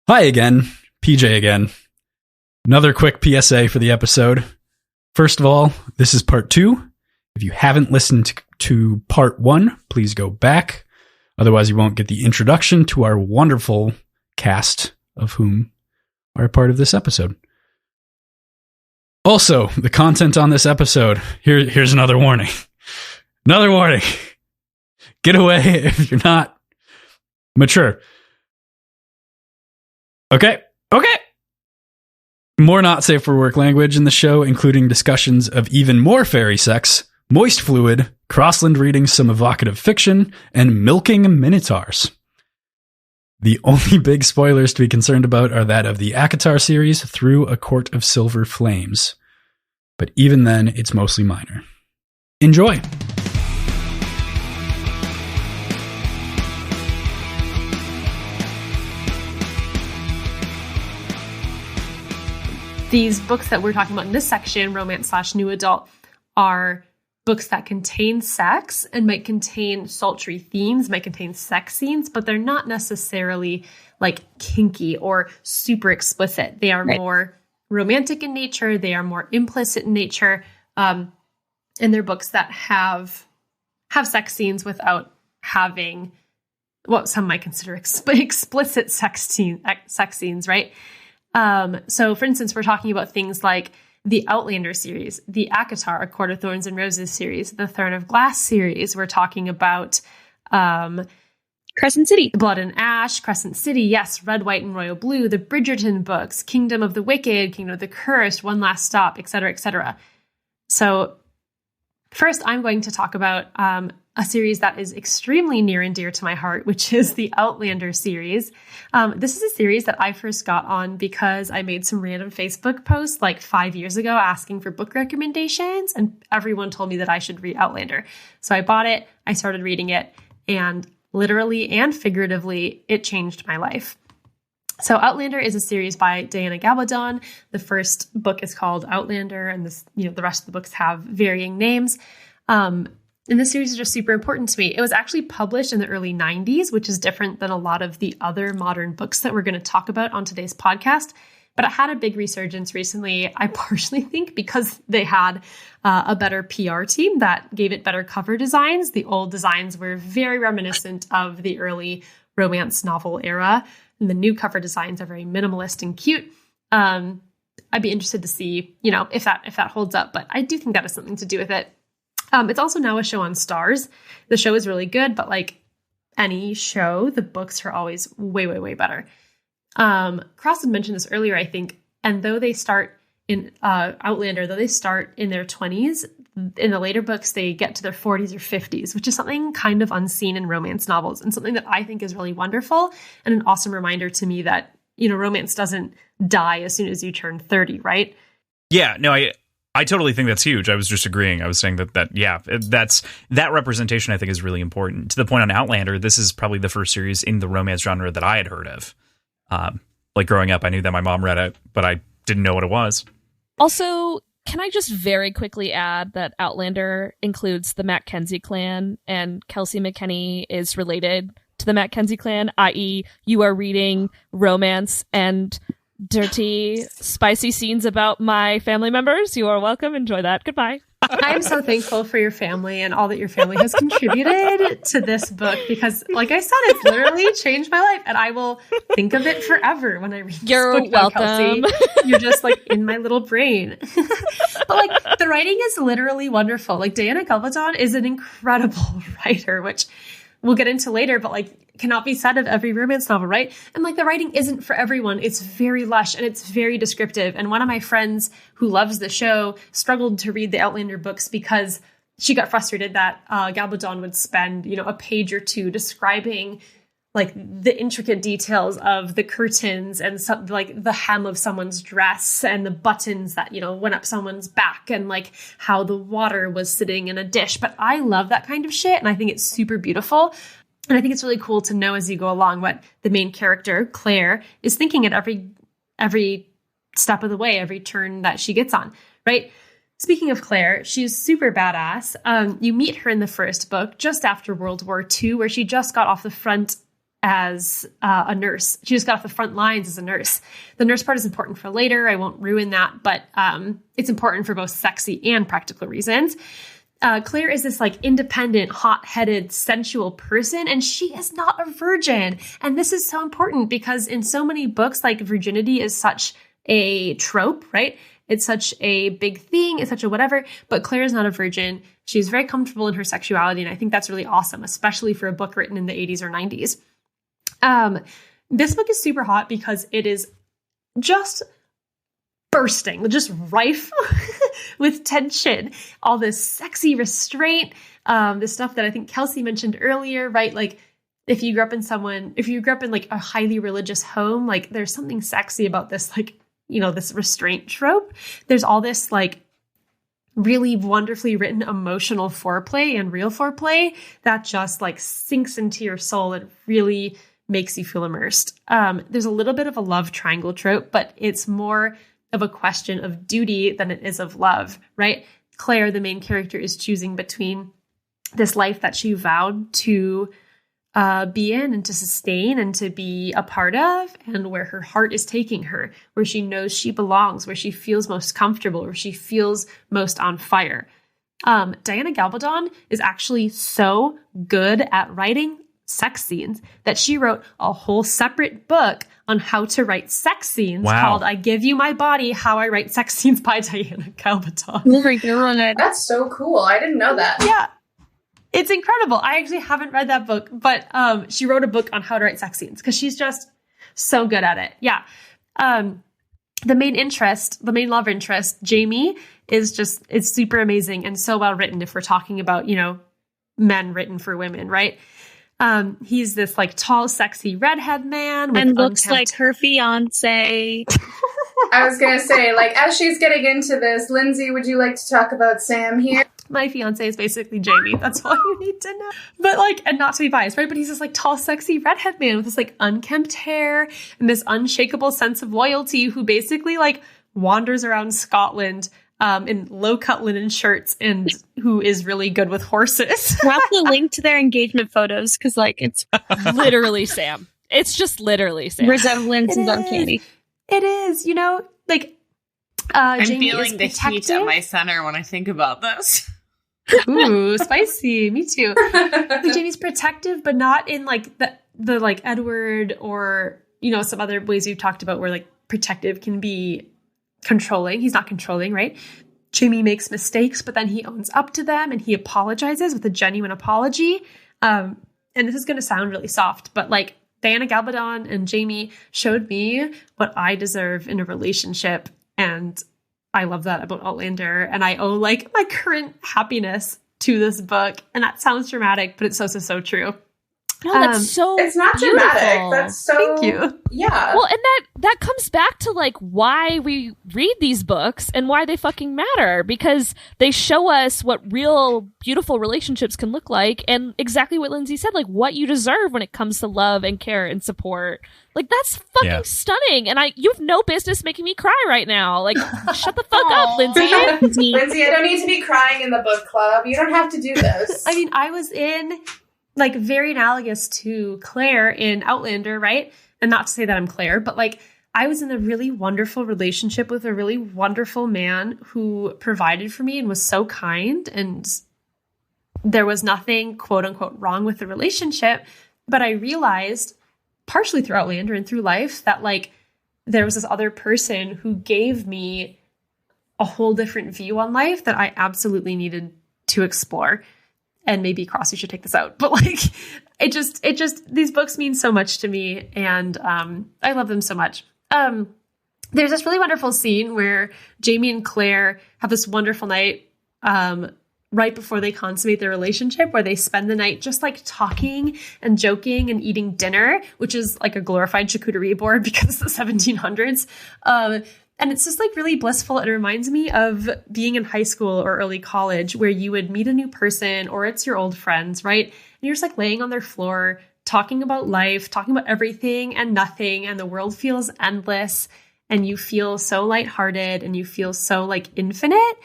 Hi again, PJ again. Another quick PSA for the episode. First of all, this is part 2. If you haven't listened to part 1, please go back. Otherwise, you won't get the introduction to our wonderful cast of whom are a part of this episode. Also, the content on this episode, here's another warning. Another warning. Get away if you're not mature. Okay. More not safe for work language in the show, including discussions of even more fairy sex, moist fluid, Crossland reading some evocative fiction, and milking minotaurs. The only big spoilers to be concerned about are that of the Acotar series Through a Court of Silver Flames. But even then, it's mostly minor. Enjoy! These books that we're talking about in this section, romance/new adult, are books that contain sex and might contain sultry themes, might contain sex scenes, but they're not necessarily like kinky or super explicit. They are more romantic in nature. They are more implicit in nature. And they're books that have sex scenes without having what some might consider explicit sex scenes, right? So for instance, we're talking about things like the Outlander series, the Acotar, A Court of Thorns and Roses series, the Throne of Glass series. We're talking about Crescent City, Blood and Ash, Crescent City, yes, Red, White, and Royal Blue, the Bridgerton books, Kingdom of the Wicked, Kingdom of the Cursed, One Last Stop, etc., etc. So first, I'm going to talk about a series that is extremely near and dear to my heart, which is the Outlander series. This is a series that I first got on because I made some random Facebook posts like 5 years ago asking for book recommendations, and everyone told me that I should read Outlander. So I bought it, I started reading it, and literally and figuratively, it changed my life. So Outlander is a series by Diana Gabaldon. The first book is called Outlander, and the rest of the books have varying names. And this series is just super important to me. It was actually published in the early 90s, which is different than a lot of the other modern books that we're going to talk about on today's podcast. But it had a big resurgence recently, I partially think because they had a better PR team that gave it better cover designs. The old designs were very reminiscent of the early romance novel era, and the new cover designs are very minimalist and cute. I'd be interested to see, if that holds up, but I do think that has something to do with it. It's also now a show on Starz. The show is really good, but like any show, the books are always way, way, way better. Kross had mentioned this earlier, I think, and though they start in Outlander, though they start in their 20s, in the later books, they get to their 40s or 50s, which is something kind of unseen in romance novels and something that I think is really wonderful and an awesome reminder to me that, romance doesn't die as soon as you turn 30, right? Yeah, no, I totally think that's huge. I was just agreeing. I was saying that representation I think is really important. To the point on Outlander, this is probably the first series in the romance genre that I had heard of. Like growing up, I knew that my mom read it, but I didn't know what it was. Also, can I just very quickly add that Outlander includes the Mackenzie clan, and Kelsey McKinney is related to the Mackenzie clan, i.e. you are reading romance and dirty, spicy scenes about my family members. You are welcome. Enjoy that. Goodbye. I'm so thankful for your family and all that your family has contributed to this book because, like I said, it's literally changed my life, and I will think of it forever when I read this book. Welcome. Kelsey. You're just like in my little brain. But like the writing is literally wonderful. Like Diana Gabaldon is an incredible writer, which we'll get into later, but like cannot be said of every romance novel, right? And like the writing isn't for everyone. It's very lush and it's very descriptive. And one of my friends who loves the show struggled to read the Outlander books because she got frustrated that Gabaldon would spend, a page or two describing like the intricate details of the curtains and like the hem of someone's dress and the buttons that, went up someone's back and like how the water was sitting in a dish. But I love that kind of shit. And I think it's super beautiful. And I think it's really cool to know as you go along what the main character, Claire, is thinking at every step of the way, every turn that she gets on, right? Speaking of Claire, she's super badass. You meet her in the first book just after World War II, where she just got off the front as a nurse. She just got off the front lines as a nurse. The nurse part is important for later. I won't ruin that, but it's important for both sexy and practical reasons. Claire is this like independent, hot-headed, sensual person, and she is not a virgin. And this is so important because in so many books, like virginity is such a trope, right? It's such a big thing. It's such a whatever, but Claire is not a virgin. She's very comfortable in her sexuality. And I think that's really awesome, especially for a book written in the 80s or 90s. This book is super hot because it is just bursting, just rife with tension, all this sexy restraint, the stuff that I think Kelsey mentioned earlier, right? Like if you grew up in like a highly religious home, like there's something sexy about this, like, you know, this restraint trope. There's all this like really wonderfully written emotional foreplay and real foreplay that just like sinks into your soul and really makes you feel immersed. There's a little bit of a love triangle trope, but it's more of a question of duty than it is of love, right? Claire, the main character, is choosing between this life that she vowed to be in and to sustain and to be a part of, and where her heart is taking her, where she knows she belongs, where she feels most comfortable, where she feels most on fire. Diana Gabaldon is actually so good at writing sex scenes that she wrote a whole separate book on how to write sex scenes called I Give You My Body, How I Write Sex Scenes by Diana Gabaldon. That's so cool. I didn't know that. Yeah. It's incredible. I actually haven't read that book, but she wrote a book on how to write sex scenes because she's just so good at it. Yeah. The main love interest, Jamie, is super amazing and so well written if we're talking about, you know, men written for women, right? He's this like tall, sexy redhead man with and looks like her fiance. I was going to say, like, as she's getting into this, Lindsay, would you like to talk about Sam here? My fiance is basically Jamie. That's all you need to know. But like, and not to be biased, right? But he's this like tall, sexy redhead man with this like unkempt hair and this unshakable sense of loyalty who basically like wanders around Scotland in low-cut linen shirts and who is really good with horses. We'll have to link to their engagement photos because, like, it's literally Sam. It's just literally Sam. Resemblance is uncanny. It is, you know, like, I'm Jamie feeling the heat at my center when I think about this. Ooh, spicy. Me too. Like, Jamie's protective, but not in like the like Edward or, you know, some other ways we've talked about where like protective can be controlling. He's not controlling, right? Jamie makes mistakes, but then he owns up to them and he apologizes with a genuine apology. And this is going to sound really soft, but like Diana Gabaldon and Jamie showed me what I deserve in a relationship. And I love that about Outlander. And I owe like my current happiness to this book. And that sounds dramatic, but it's so true. No, that's so it's not beautiful. dramatic. That's so Thank you. Yeah. Well, and that comes back to like why we read these books and why they fucking matter, because they show us what real beautiful relationships can look like and exactly what Lindsay said, like what you deserve when it comes to love and care and support. Like that's fucking stunning. And you have no business making me cry right now. Like shut the fuck up, Lindsay. Lindsay, I don't need to be crying in the book club. You don't have to do this. I mean, I was in like very analogous to Claire in Outlander, right? And not to say that I'm Claire, but like I was in a really wonderful relationship with a really wonderful man who provided for me and was so kind. And there was nothing quote unquote wrong with the relationship. But I realized partially through Outlander and through life that like there was this other person who gave me a whole different view on life that I absolutely needed to explore. And maybe Kross, you should take this out. But like, it just, these books mean so much to me. And I love them so much. There's this really wonderful scene where Jamie and Claire have this wonderful night right before they consummate their relationship, where they spend the night just like talking and joking and eating dinner, which is like a glorified charcuterie board because it's the 1700s. And it's just like really blissful. It reminds me of being in high school or early college where you would meet a new person or it's your old friends, right? And you're just like laying on their floor, talking about life, talking about everything and nothing. And the world feels endless and you feel so lighthearted and you feel so like infinite.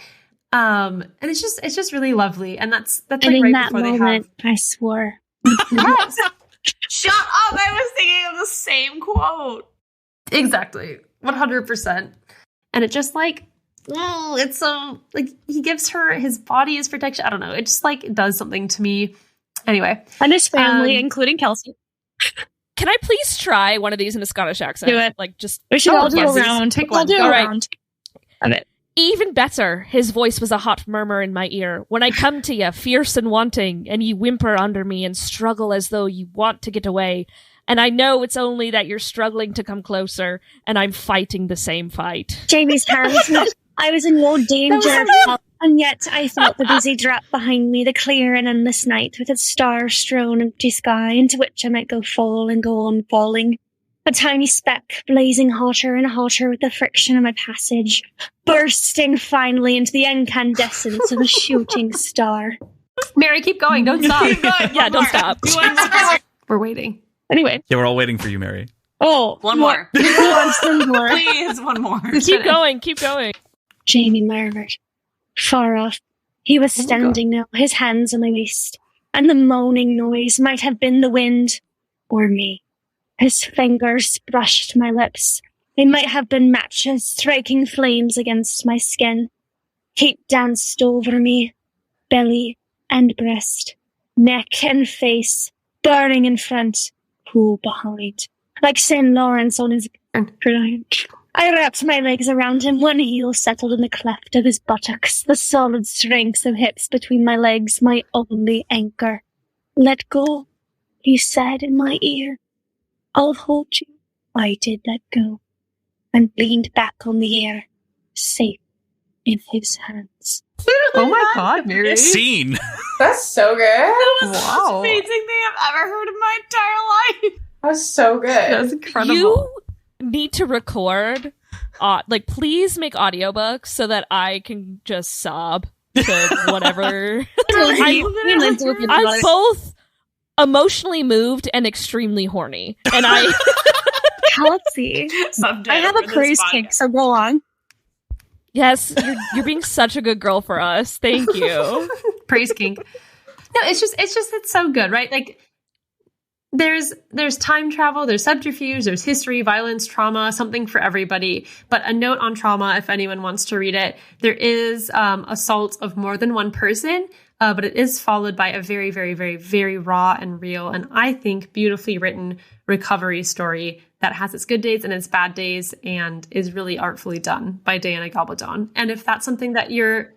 And it's just really lovely. And that's like and right in that before moment, they have. I swore. Yes. Shut up! I was thinking of the same quote. Exactly. 100%. And it just like, oh, it's so, like, he gives her his body as protection. I don't know. It just like, it does something to me. Anyway. And his family, including Kelsey. Can I please try one of these in a Scottish accent? Do it. Like, just... We should all do yes, a round. take We'll one. do All a right. round of it. Even better, his voice was a hot murmur in my ear. When I come to you, fierce and wanting, and you whimper under me and struggle as though you want to get away. And I know it's only that you're struggling to come closer, and I'm fighting the same fight. Jamie's hands. I was in no danger, and yet I felt the busy drop behind me, the clear and endless night with its star-strewn empty sky into which I might go fall and go on falling. A tiny speck, blazing hotter and hotter with the friction of my passage, bursting finally into the incandescence of a shooting star. Mary, keep going. Don't stop. Keep going. Yeah, don't stop. We're waiting. Anyway. Yeah, we're all waiting for you, Mary. Oh, One more. One more. Please, one more. Keep going, keep going. Jamie murmured. Far off, he was standing now, his hands on my waist, and the moaning noise might have been the wind or me. His fingers brushed my lips. They might have been matches striking flames against my skin. Heat danced over me, belly and breast, neck and face, burning in front, cool behind, like St. Lawrence on his ground. I wrapped my legs around him, one heel settled in the cleft of his buttocks, the solid strength of hips between my legs, my only anchor. Let go, he said in my ear. I'll hold you. I did let go, and leaned back on the air, safe in his hands. Oh my God, Mary. Scene. That's so good. That was the Wow. most amazing thing I've ever heard in my entire life. That was so good. That's incredible. You need to record, like, please make audiobooks so that I can just sob to whatever. I'm both emotionally moved and extremely horny. And I... Kelsey, Someday I have over a this praise podcast. kink, so go on. Yes, you're being such a good girl for us. Thank you. Praise kink. No, it's so good, right? Like, there's time travel, there's subterfuge, there's history, violence, trauma, something for everybody. But a note on trauma, if anyone wants to read it, there is assault of more than one person, but it is followed by a very, very, very, very raw and real, and I think beautifully written recovery story that has its good days and its bad days, and is really artfully done by Diana Gabaldon. And if that's something that you're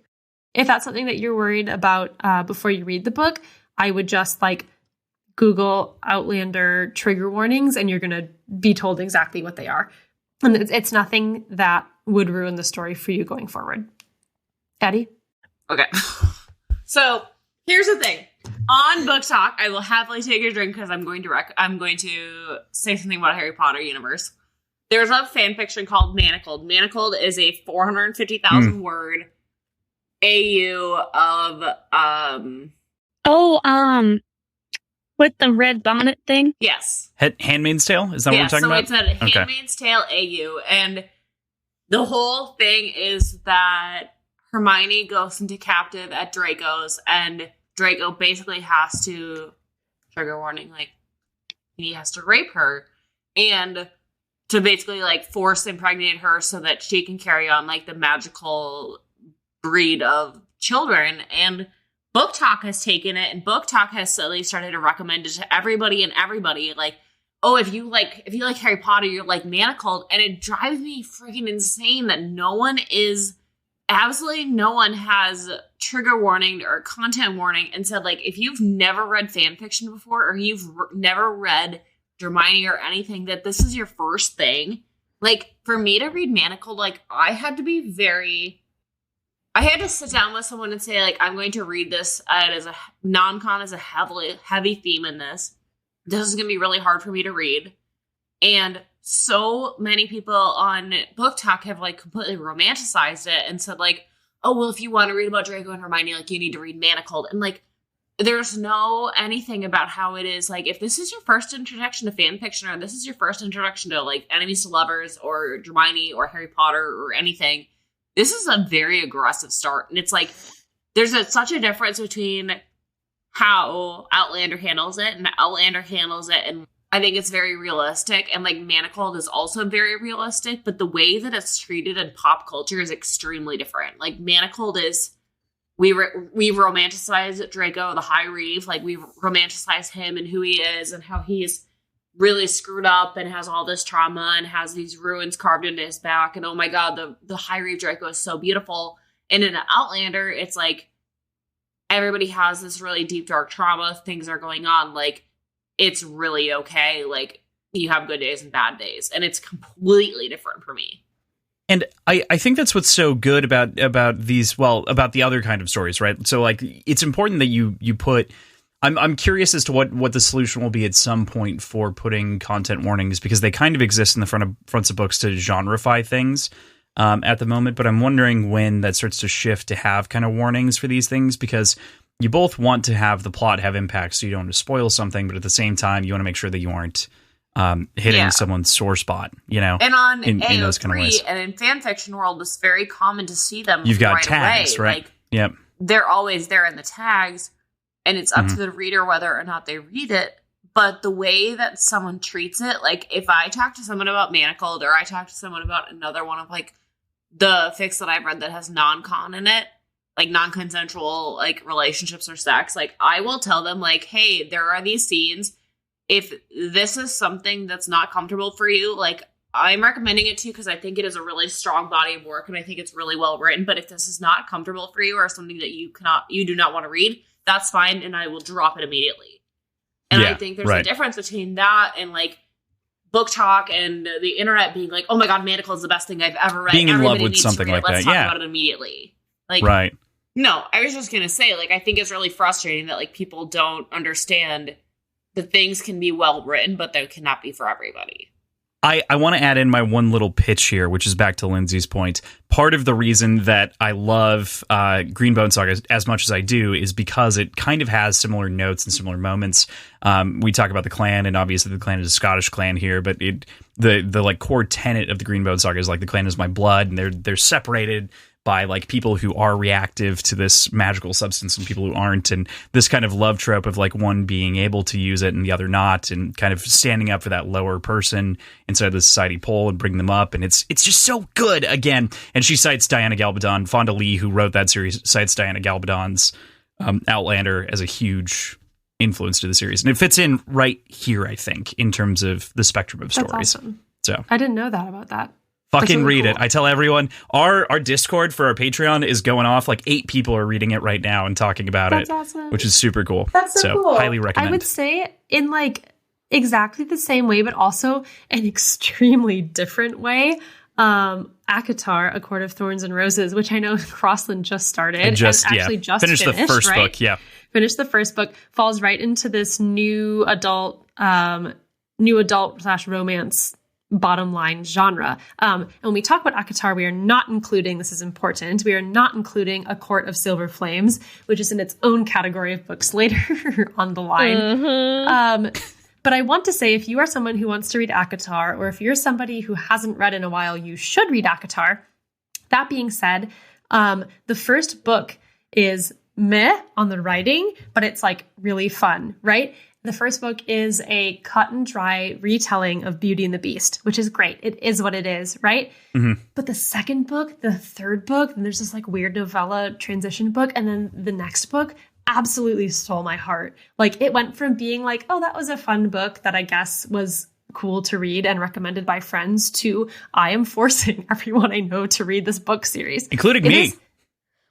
worried about before you read the book, I would just like Google Outlander trigger warnings, and you're going to be told exactly what they are. And it's nothing that would ruin the story for you going forward. Addie? Okay. So here's the thing. On Book Talk, I will happily take a drink because I'm going to say something about Harry Potter universe. There's a fan fiction called Manacled. Manacled is a 450,000 word AU of With the red bonnet thing? yes. Handmaid's Tale? Is that what we're talking about? So it's a Handmaid's Tale AU, and the whole thing is that Hermione goes into captive at Draco's, and Draco basically has to, trigger warning, like, he has to rape her, and to basically, like, force impregnate her so that she can carry on, like, the magical breed of children. And Book Talk has taken it, and Book Talk has slowly started to recommend it to everybody, like, oh, if you like Harry Potter, you're like Manacled. And it drives me freaking insane that absolutely no one has trigger warning or content warning and said, like, if you've never read fan fiction before, or you've never read Hermione or anything, that this is your first thing. Like, for me to read Manacled, like, I had to sit down with someone and say, like, I'm going to read this as a non-con, as a heavy theme in this. This is going to be really hard for me to read. And so many people on Book Talk have, like, completely romanticized it and said, like, oh, well, if you want to read about Draco and Hermione, like, you need to read Manacled. And, like, there's no anything about how it is, like, if this is your first introduction to fan fiction, or this is your first introduction to, like, enemies to lovers or Hermione or Harry Potter or anything, this is a very aggressive start. And it's like, there's such a difference between how Outlander handles it, and Outlander handles it, and I think it's very realistic, and like Manacled is also very realistic, but the way that it's treated in pop culture is extremely different. Like Manacled is, we romanticize Draco, the High Reeve, like we romanticize him and who he is and how he's really screwed up and has all this trauma and has these ruins carved into his back, and oh my god, the High Reeve Draco is so beautiful. And in Outlander, it's like everybody has this really deep, dark trauma. Things are going on. Like, it's really okay. Like, you have good days and bad days. And it's completely different for me. And I think that's what's so good about these, well, about the other kind of stories, right? So, like, it's important that you put... I'm curious as to what the solution will be at some point for putting content warnings, because they kind of exist in the fronts of books to genreify things. At the moment, but I'm wondering when that starts to shift to have kind of warnings for these things, because you both want to have the plot have impact, so you don't want to spoil something, but at the same time, you want to make sure that you aren't hitting someone's sore spot, you know. And on in AO3 those kind of ways. And in fan fiction world, it's very common to see them. You've got right tags, away. right? Like, yep. They're always there in the tags, and it's up to the reader whether or not they read it. But the way that someone treats it, like if I talk to someone about Manacled, or I talk to someone about another one of like the fics that I've read that has non-con in it, like non-consensual like relationships or sex, like I will tell them like, hey, there are these scenes. If this is something that's not comfortable for you, like I'm recommending it to you because I think it is a really strong body of work and I think it's really well written. But if this is not comfortable for you or something that you do not want to read, that's fine, and I will drop it immediately. And I think there's a difference between that and like book talk and the internet being like, oh my god, Manacled is the best thing I've ever read. Being in Everybody love with needs something to read like it. Let's that, talk about it immediately. Like, right. No, I was just gonna say, like, I think it's really frustrating that like people don't understand that things can be well written, but they cannot be for everybody. I want to add in my one little pitch here, which is back to Lindsay's point. Part of the reason that I love Greenbone Saga as much as I do is because it kind of has similar notes and similar moments. We talk about the clan, and obviously the clan is a Scottish clan here, but the like core tenet of the Greenbone Saga is like the clan is my blood, and they're separated by like people who are reactive to this magical substance and people who aren't, and this kind of love trope of like one being able to use it and the other not, and kind of standing up for that lower person inside of the society pole and bring them up. And it's just so good again. And she cites Diana Gabaldon. Fonda Lee, who wrote that series, cites Diana Gabaldon's Outlander as a huge influence to the series, and it fits in right here, I think, in terms of the spectrum of stories. That's awesome. So I didn't know that about that. Fucking really read cool. it. I tell everyone, our Discord for our Patreon is going off. Like 8 people are reading it right now and talking about That's it, awesome. which is super cool. That's so cool. Highly recommend. I would say in like exactly the same way, but also an extremely different way. Acotar, A Court of Thorns and Roses, which I know Crossland just started. And just finished the first right? book. Yeah. Finished the first book, falls right into this new adult / romance bottom line genre. And when we talk about Acotar, we are not including, this is important, we are not including A Court of Silver Flames, which is in its own category of books later on the line. Mm-hmm. But I want to say, if you are someone who wants to read Acotar, or if you're somebody who hasn't read in a while, you should read Acotar. That being said, the first book is meh on the writing, but it's like really fun, right? The first book is a cut and dry retelling of Beauty and the Beast, which is great. It is what it is, right? Mm-hmm. But the second book, the third book, and there's this like weird novella transition book, and then the next book absolutely stole my heart. Like it went from being like, oh, that was a fun book that I guess was cool to read and recommended by friends, to I am forcing everyone I know to read this book series. Including me.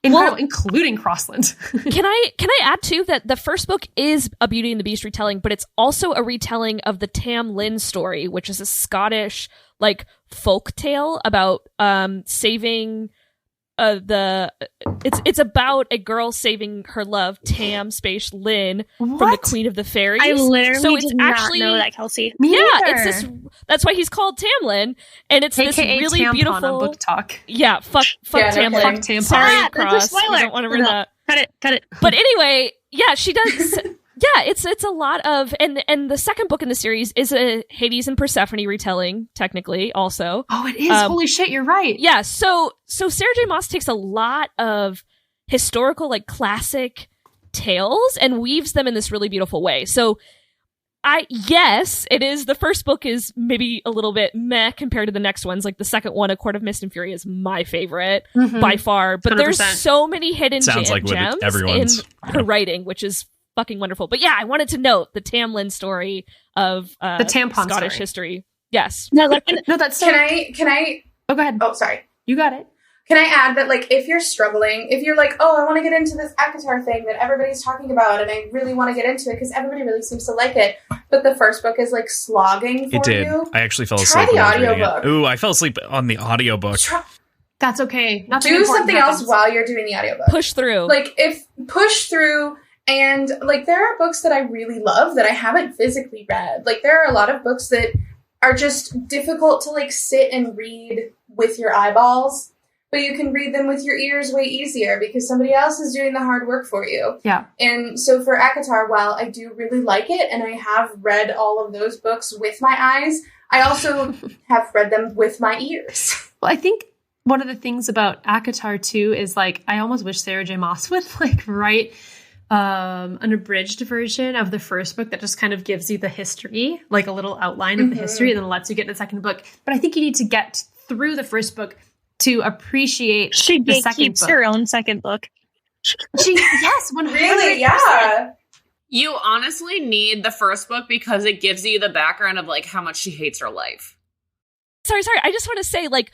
Including Crossland. Can I add too that the first book is a Beauty and the Beast retelling, but it's also a retelling of the Tam Lin story, which is a Scottish like folk tale about saving it's about a girl saving her love Tam Space Lin from the Queen of the Fairies. I literally it's did not know that, Kelsey. Me yeah, either. it's this. That's why he's called Tamlin, and it's this AKA really tampon beautiful on Book Talk. Yeah, fuck Yeah, no Tamlin. Fuck tampon. Sorry, Ah, that's a Kross. spoiler. We don't want to ruin that. Cut it. But anyway, yeah, she does. Yeah, it's a lot of, and the second book in the series is a Hades and Persephone retelling, technically, also. Oh, it is. Holy shit, you're right. Yeah, so Sarah J. Maas takes a lot of historical, like classic tales and weaves them in this really beautiful way. So yes, it is. The first book is maybe a little bit meh compared to the next ones. Like the second one, A Court of Mist and Fury, is my favorite by far. But 100%. There's so many hidden Sounds like gems in her writing, which is fucking wonderful. But yeah, I wanted to note the Tamlin story of the tampon Scottish story. history. Yes. No, like, No, that's so. Can I? Oh, go ahead. Oh, sorry. You got it. Can I add that, like, if you're struggling, if you're like, oh, I want to get into this Acotar thing that everybody's talking about, and I really want to get into it because everybody really seems to like it, but the first book is, like, slogging for It did. you. I actually fell Try asleep the when I was reading audiobook. it. Ooh, I fell asleep on the audiobook. That's okay. Nothing Do important something happens. else while you're doing the audiobook. Push through. Like, if push through, and, like, there are books that I really love that I haven't physically read. Like, there are a lot of books that are just difficult to, like, sit and read with your eyeballs, but you can read them with your ears way easier because somebody else is doing the hard work for you. Yeah. And so for Acotar, while I do really like it, and I have read all of those books with my eyes, I also have read them with my ears. Well, I think one of the things about Acotar too is, like, I almost wish Sarah J. Maas would, like, write an abridged version of the first book that just kind of gives you the history, like a little outline of the history, and then lets you get in the second book. But I think you need to get through the first book to appreciate she the second keeps book. her own second book. Yes, 100%. Really? Yeah. You honestly need the first book because it gives you the background of, like, how much she hates her life. Sorry. I just want to say, like,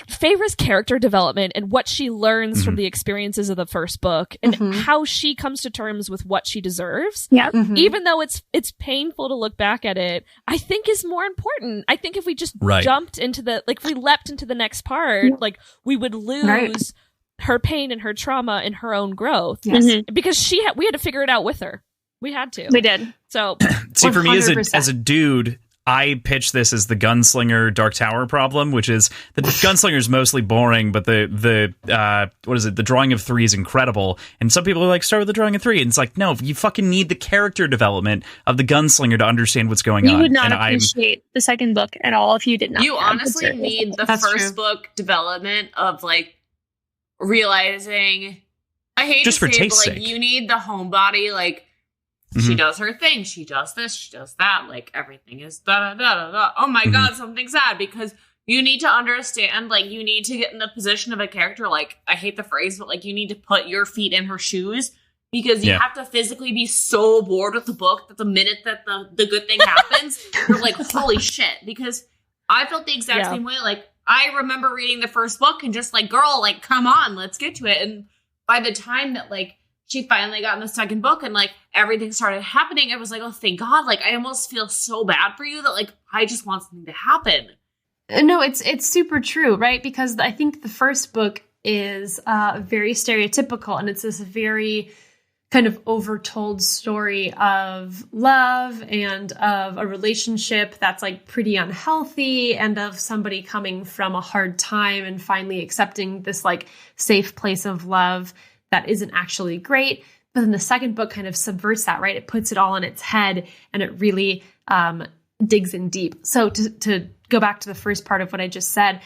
Feyre's character development and what she learns from the experiences of the first book and how she comes to terms with what she deserves. Yeah. Even though it's painful to look back at it, I think is more important. I think if we just jumped into if we leapt into the next part, like, we would lose her pain and her trauma and her own growth. Yes. Because we had to figure it out with her. We had to. We did. So see, for me 100%. as a dude, I pitch this as the gunslinger Dark Tower problem, which is the gunslinger is mostly boring, but the what is it? The drawing of 3 is incredible. And some people are like, start with the drawing of 3. And it's like, no, you fucking need the character development of the gunslinger to understand what's going on. You would not And appreciate the second book at all if you did not. You have honestly the need the That's first true. book development of, like, realizing. I hate Just to for say it, taste's but, like, sake. you need the homebody, like, she does her thing, she does this, she does that, like, everything is da da da da da. Oh my god, something's sad, because you need to understand, like, you need to get in the position of a character, like, I hate the phrase, but, like, you need to put your feet in her shoes, because you have to physically be so bored with the book that the minute that the good thing happens, you're like, holy shit, because I felt the exact same way. Like, I remember reading the first book and just like, girl, like, come on, let's get to it. And by the time that, like, she finally got in the second book and, like, everything started happening, I was like, oh, thank God. Like, I almost feel so bad for you that, like, I just want something to happen. No, it's super true, right? Because I think the first book is very stereotypical, and it's this very kind of overtold story of love and of a relationship that's, like, pretty unhealthy, and of somebody coming from a hard time and finally accepting this, like, safe place of love that isn't actually great. But then the second book kind of subverts that, right? It puts it all in its head, and it really digs in deep. So to go back to the first part of what I just said,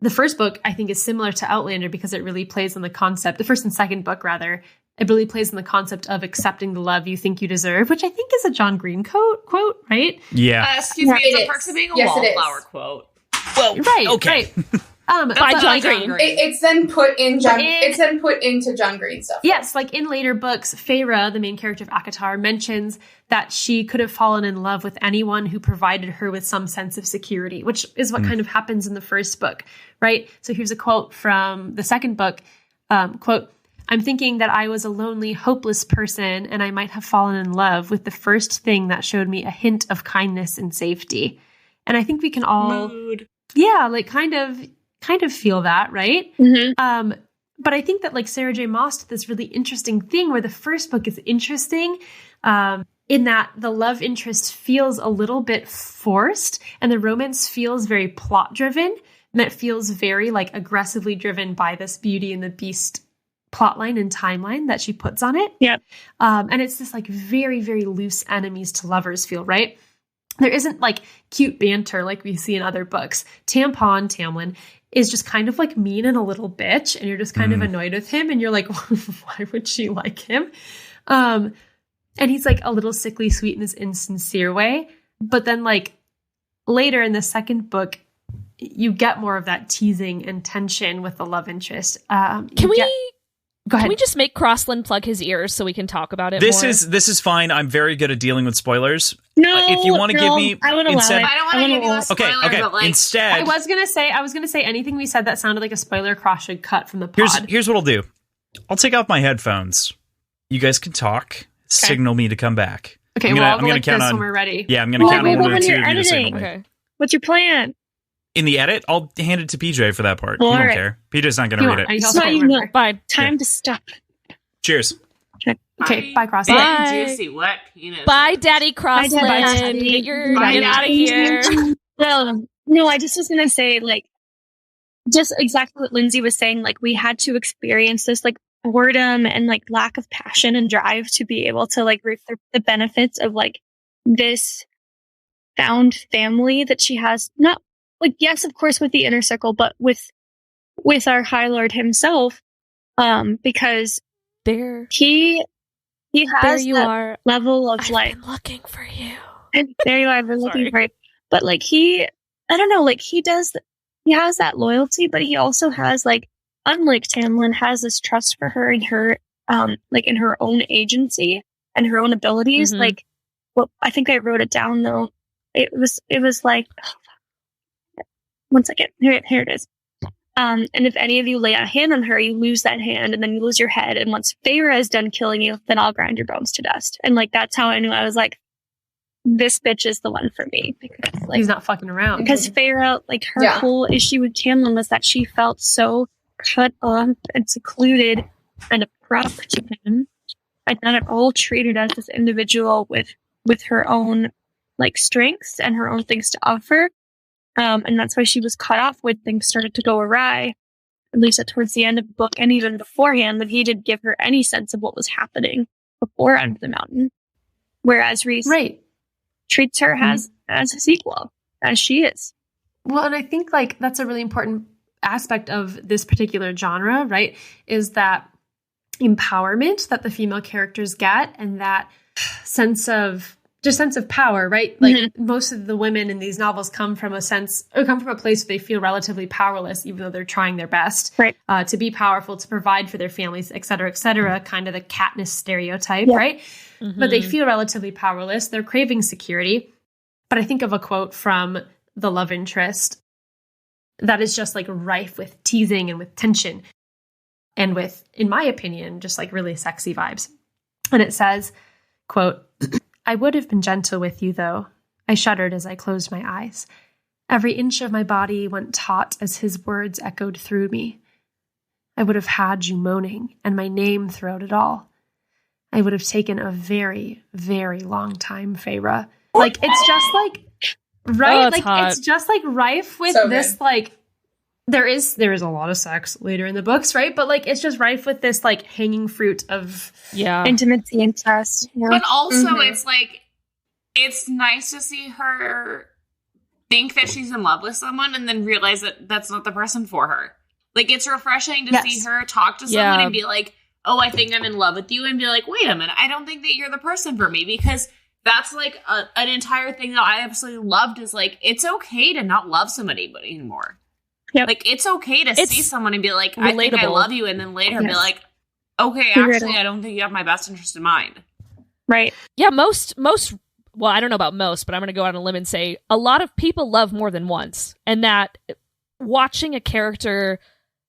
the first book, I think, is similar to Outlander because it really plays on the concept, the first and second book, rather, it really plays on the concept of accepting the love you think you deserve, which I think is a John Green quote, right? Yeah. Excuse me, it's It a Perks of Being a Yes, it is. Wallflower quote. Well, Right. okay. Right. By but, John like, Green. It's then put in John. But It's then put into John Green stuff. Yes, like in later books, Feyre, the main character of Acotar, mentions that she could have fallen in love with anyone who provided her with some sense of security, which is what kind of happens in the first book, right? So here's a quote from the second book, quote, "I'm thinking that I was a lonely, hopeless person, and I might have fallen in love with the first thing that showed me a hint of kindness and safety." And I think we can all, like kind of feel that, right? Mm-hmm. But I think that, like, Sarah J. Maas did this really interesting thing where the first book is interesting in that the love interest feels a little bit forced and the romance feels very plot driven, and it feels very, like, aggressively driven by this Beauty and the Beast plotline and timeline that she puts on it. Yep. And it's this, like, very, very loose enemies to lovers feel, right? There isn't, like, cute banter like we see in other books. Tamlin, is just kind of, like, mean and a little bitch, and you're just kind of annoyed with him, and you're like, why would she like him? And he's like a little sickly sweet in this insincere way. But then like later in the second book, you get more of that teasing and tension with the love interest. Go ahead. Can we just make Crossland plug his ears so we can talk about it This more? is fine. I'm very good at dealing with spoilers. No, If you want to give me I would allow instead, it. I don't want to give you a spoiler, okay. but like, Instead, I was gonna say anything we said that sounded like a spoiler. Cross should cut from the pod. here's what I'll do. I'll take off my headphones. You guys can talk. Signal me to come back. Okay, I'm we'll gonna- all I'm go gonna like count this on- when we're ready. Yeah, I'm gonna Well, count wait, on one when of the two you're of you to signal editing. me. Okay. What's your plan? In the edit, I'll hand it to PJ for that part. He All don't right. care. PJ's not gonna You read won't. it. He's That's also why can't you remember. know. Bye. Time to stop. Cheers. Okay, bye, Cross. Bye. juicy wet penis. Bye, Daddy Crossland. Daddy. Get out of here. No, I just was gonna say, like, just exactly what Lindsay was saying. Like, we had to experience this, like, boredom and like lack of passion and drive to be able to like reap the benefits of like this found family that she has. Not like, yes, of course, with the inner circle, but with our High Lord himself, because There has you that are. level of I've like. been looking for you. And there you are, we're looking Sorry. for it. But like I don't know, like he has that loyalty, but he also has like, unlike Tamlin, has this trust for her and her, like in her own agency and her own abilities. Mhm. Like, well, I think I wrote it down though. It was like, one second, here it is. And if any of you lay a hand on her, you lose that hand and then you lose your head. And once Feyre is done killing you, then I'll grind your bones to dust. And like, that's how I knew. I was like, this bitch is the one for me. Because like, He's not fucking around. because Feyre, like her Yeah. whole issue with Tamlin was that she felt so cut off and secluded and abrupt to him, and not at all treated as this individual with her own like strengths and her own things to offer. And that's why she was cut off when things started to go awry, at least towards the end of the book and even beforehand, that he didn't give her any sense of what was happening before Under the Mountain. Whereas Rhys Right. treats her as his equal, as she is. Well, and I think like that's a really important aspect of this particular genre, right? Is that empowerment that the female characters get and that sense of power, right? Like most of the women in these novels come from a place where they feel relatively powerless, even though they're trying their best Right. To be powerful, to provide for their families, et cetera, kind of the Katniss stereotype, Yeah. right? But they feel relatively powerless. They're craving security. But I think of a quote from The Love Interest that is just like rife with teasing and with tension and with, in my opinion, just like really sexy vibes. And it says, quote, "I would have been gentle with you, though. I shuddered as I closed my eyes. Every inch of my body went taut as his words echoed through me. I would have had you moaning and my name throughout it all. I would have taken a very, very long time, Feyre." Like, it's just like, right? Oh, it's like, hot. it's just like rife with So this, good. like, there is a lot of sex later in the books, right? But like, it's just rife with this like hanging fruit of, Yeah. Intimacy and trust. Yeah. But also, Mhm. it's like, it's nice to see her think that she's in love with someone and then realize that that's not the person for her. Like, it's refreshing to Yes. see her talk to someone Yeah. and be like, oh, I think I'm in love with you, and be like, wait a minute, I don't think that you're the person for me, because that's like an entire thing that I absolutely loved, is like, it's okay to not love somebody anymore. Yep. Like, it's okay to It's see someone and be like, I think I relatable. love you, and then later be Yes. like, okay, Relatable. actually, I don't think you have my best interest in mind. Right. Yeah, most well, I don't know about most, but I'm going to go out on a limb and say a lot of people love more than once. And that watching a character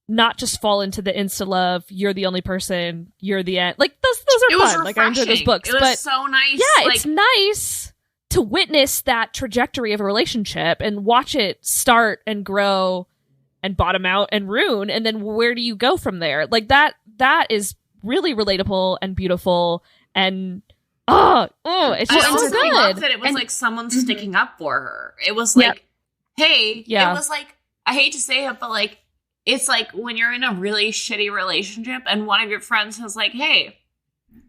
not just fall into the insta love, you're the only person, you're the end. Like those It are was fun. Like I enjoy those refreshing. books. It was But so nice. yeah, like, it's nice to witness that trajectory of a relationship and watch it start and grow and bottom out and ruin, and then where do you go from there? Like that is really relatable and beautiful, and it's I just also so love good. that it was And- like someone Mhm. sticking up for her. It was Yep. like, hey, Yeah. it was like, I hate to say it, but like, it's like when you're in a really shitty relationship and one of your friends is like, hey,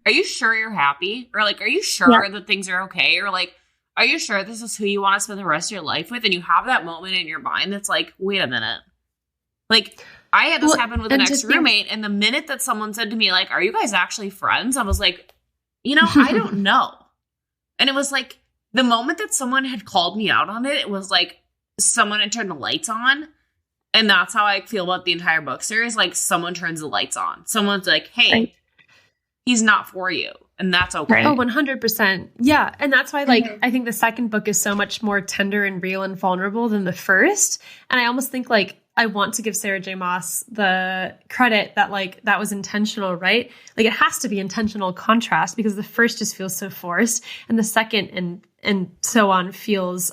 are you sure you're happy? Or like, are you sure that things are okay? Or like, are you sure this is who you want to spend the rest of your life with? And you have that moment in your mind that's like, wait a minute. Like, I had this Well, happen with an and to ex-roommate, and the minute that someone said to me, like, are you guys actually friends? I was like, I don't know. And it was like the moment that someone had called me out on it, it was like someone had turned the lights on. And that's how I feel about the entire book series. Like someone turns the lights on. Someone's like, hey, he's not for you. And that's okay. Right. Oh, 100%. Yeah. And that's why, like, I think the second book is so much more tender and real and vulnerable than the first. And I almost think, like, I want to give Sarah J. Maas the credit that, like, that was intentional, right? Like, it has to be intentional contrast because the first just feels so forced. And the second and so on feels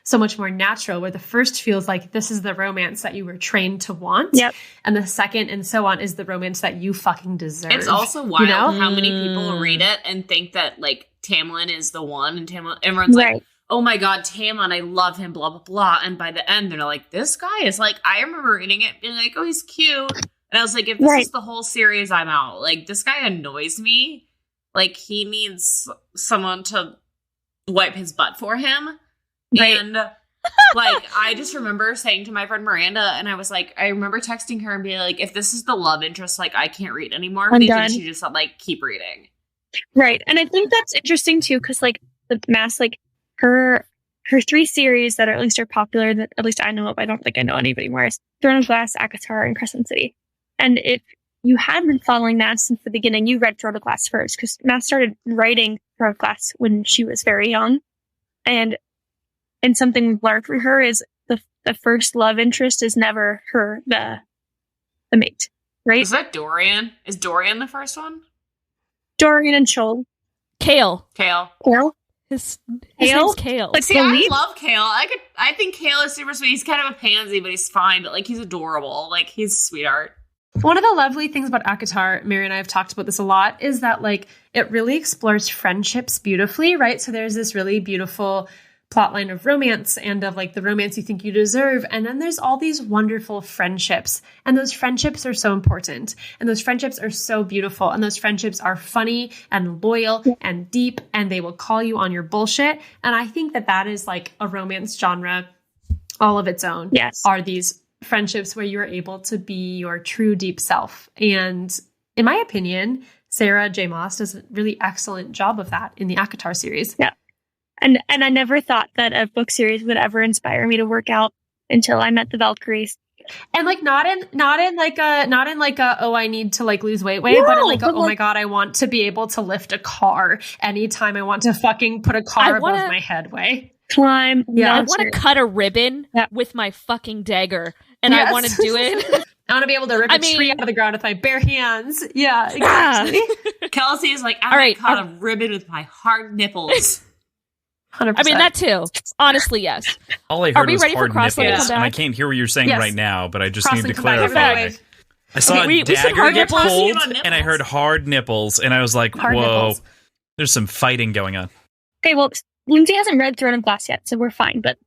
so much more natural, where the first feels like this is the romance that you were trained to want. Yep. And the second and so on is the romance that you fucking deserve. It's also wild how many people read it and think that, like, Tamlin is the one. And everyone's like, oh my God, Tamlin, I love him, blah, blah, blah. And by the end, they're like, this guy is like, I remember reading it being like, oh, he's cute. And I was like, if this is the whole series, I'm out. Like, this guy annoys me. Like, he needs someone to wipe his butt for him. Right. And like, I just remember saying to my friend Miranda, and I was like, I remember texting her and being like, if this is the love interest, like, I can't read anymore. I'm done. And she just said, like, keep reading. Right. And I think that's interesting too, because like the Maas, like her 3 series that at least are popular, that at least I know of, I don't think I know anybody more, is Throne of Glass, Acotar, and Crescent City. And if you had been following that since the beginning, you read Throne of Glass first, because Maas started writing Throne of Glass when she was very young. And something we've learned for her is the first love interest is never her, the mate, right? Is that Dorian? Is Dorian the first one? Dorian and Chol. Kale. His name's Kale. Like, see, I love Kale. I think Kale is super sweet. He's kind of a pansy, but he's fine. But like, he's adorable. Like, he's a sweetheart. One of the lovely things about Acotar, Mary and I have talked about this a lot, is that like it really explores friendships beautifully, right? So there's this really beautiful plotline of romance and of like the romance you think you deserve. And then there's all these wonderful friendships. And those friendships are so important. And those friendships are so beautiful. And those friendships are funny and loyal and deep. And they will call you on your bullshit. And I think that that is like a romance genre all of its own. Yes. Are these friendships where you're able to be your true deep self. And in my opinion, Sarah J. Maas does a really excellent job of that in the Acotar series. Yeah. And I never thought that a book series would ever inspire me to work out until I met the Valkyries. And like not in like a oh, I need to like lose weight way, but in like a, oh my God, I want to be able to lift a car anytime I want to fucking put a car above my head way. Climb. Yeah, I want to cut a ribbon with my fucking dagger, and I want to do it. I want to be able to rip a tree out of the ground with my bare hands. Yeah, exactly. Kelsey is like, I want to cut a ribbon with my hard nipples. 100%. I mean, that too. Honestly, yes. All I heard was ready hard for Crossland nipples, to come and I back? can't hear what you're saying right now, but I just Crossland need to come back. clarify. I saw a dagger get pulled, nipples. and I heard hard nipples, and I was like, Hard whoa, nipples. there's some fighting going on. Okay, well, Lindsay hasn't read Throne of Glass yet, so we're fine. But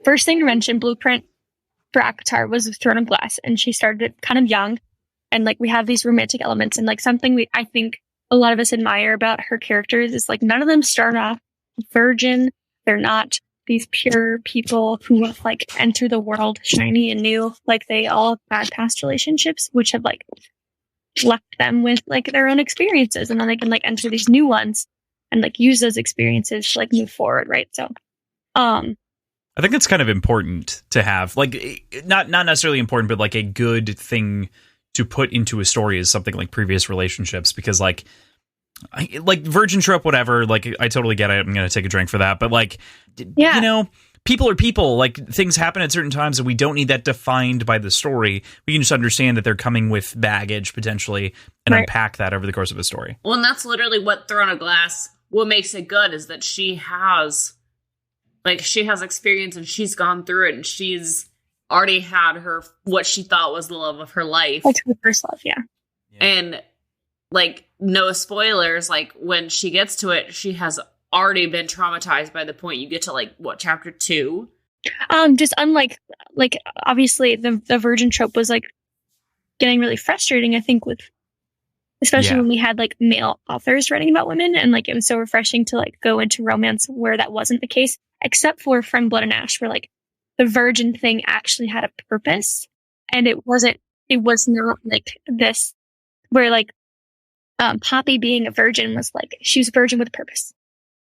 first thing to mention, blueprint for Acotar was Throne of Glass, and she started it kind of young. And like we have these romantic elements, and like something I think a lot of us admire about her characters is like none of them start off virgin. They're not these pure people who have like enter the world shiny and new. Like they all have had past relationships, which have like left them with like their own experiences, and then they can like enter these new ones and like use those experiences to like move forward, right? So, I think it's kind of important to have like not necessarily important, but like a good thing to put into a story is something like previous relationships, because like virgin trope, whatever, like I totally get it. I'm going to take a drink for that. But like, you know, people are people, like things happen at certain times and we don't need that defined by the story. We can just understand that they're coming with baggage potentially and unpack that over the course of a story. Well, and that's literally what Throne of Glass, what makes it good is that she has experience and she's gone through it and she's already had what she thought was the love of her life. That's her first love, yeah. And like, no spoilers, like when she gets to it, she has already been traumatized by the point you get to like what, chapter 2? Just unlike like obviously the virgin trope was like getting really frustrating, I think, with especially when we had like male authors writing about women, and like it was so refreshing to like go into romance where that wasn't the case, except for Friend, Blood and Ash, where like the virgin thing actually had a purpose, and it was not like this where like Poppy being a virgin was like, she was a virgin with a purpose.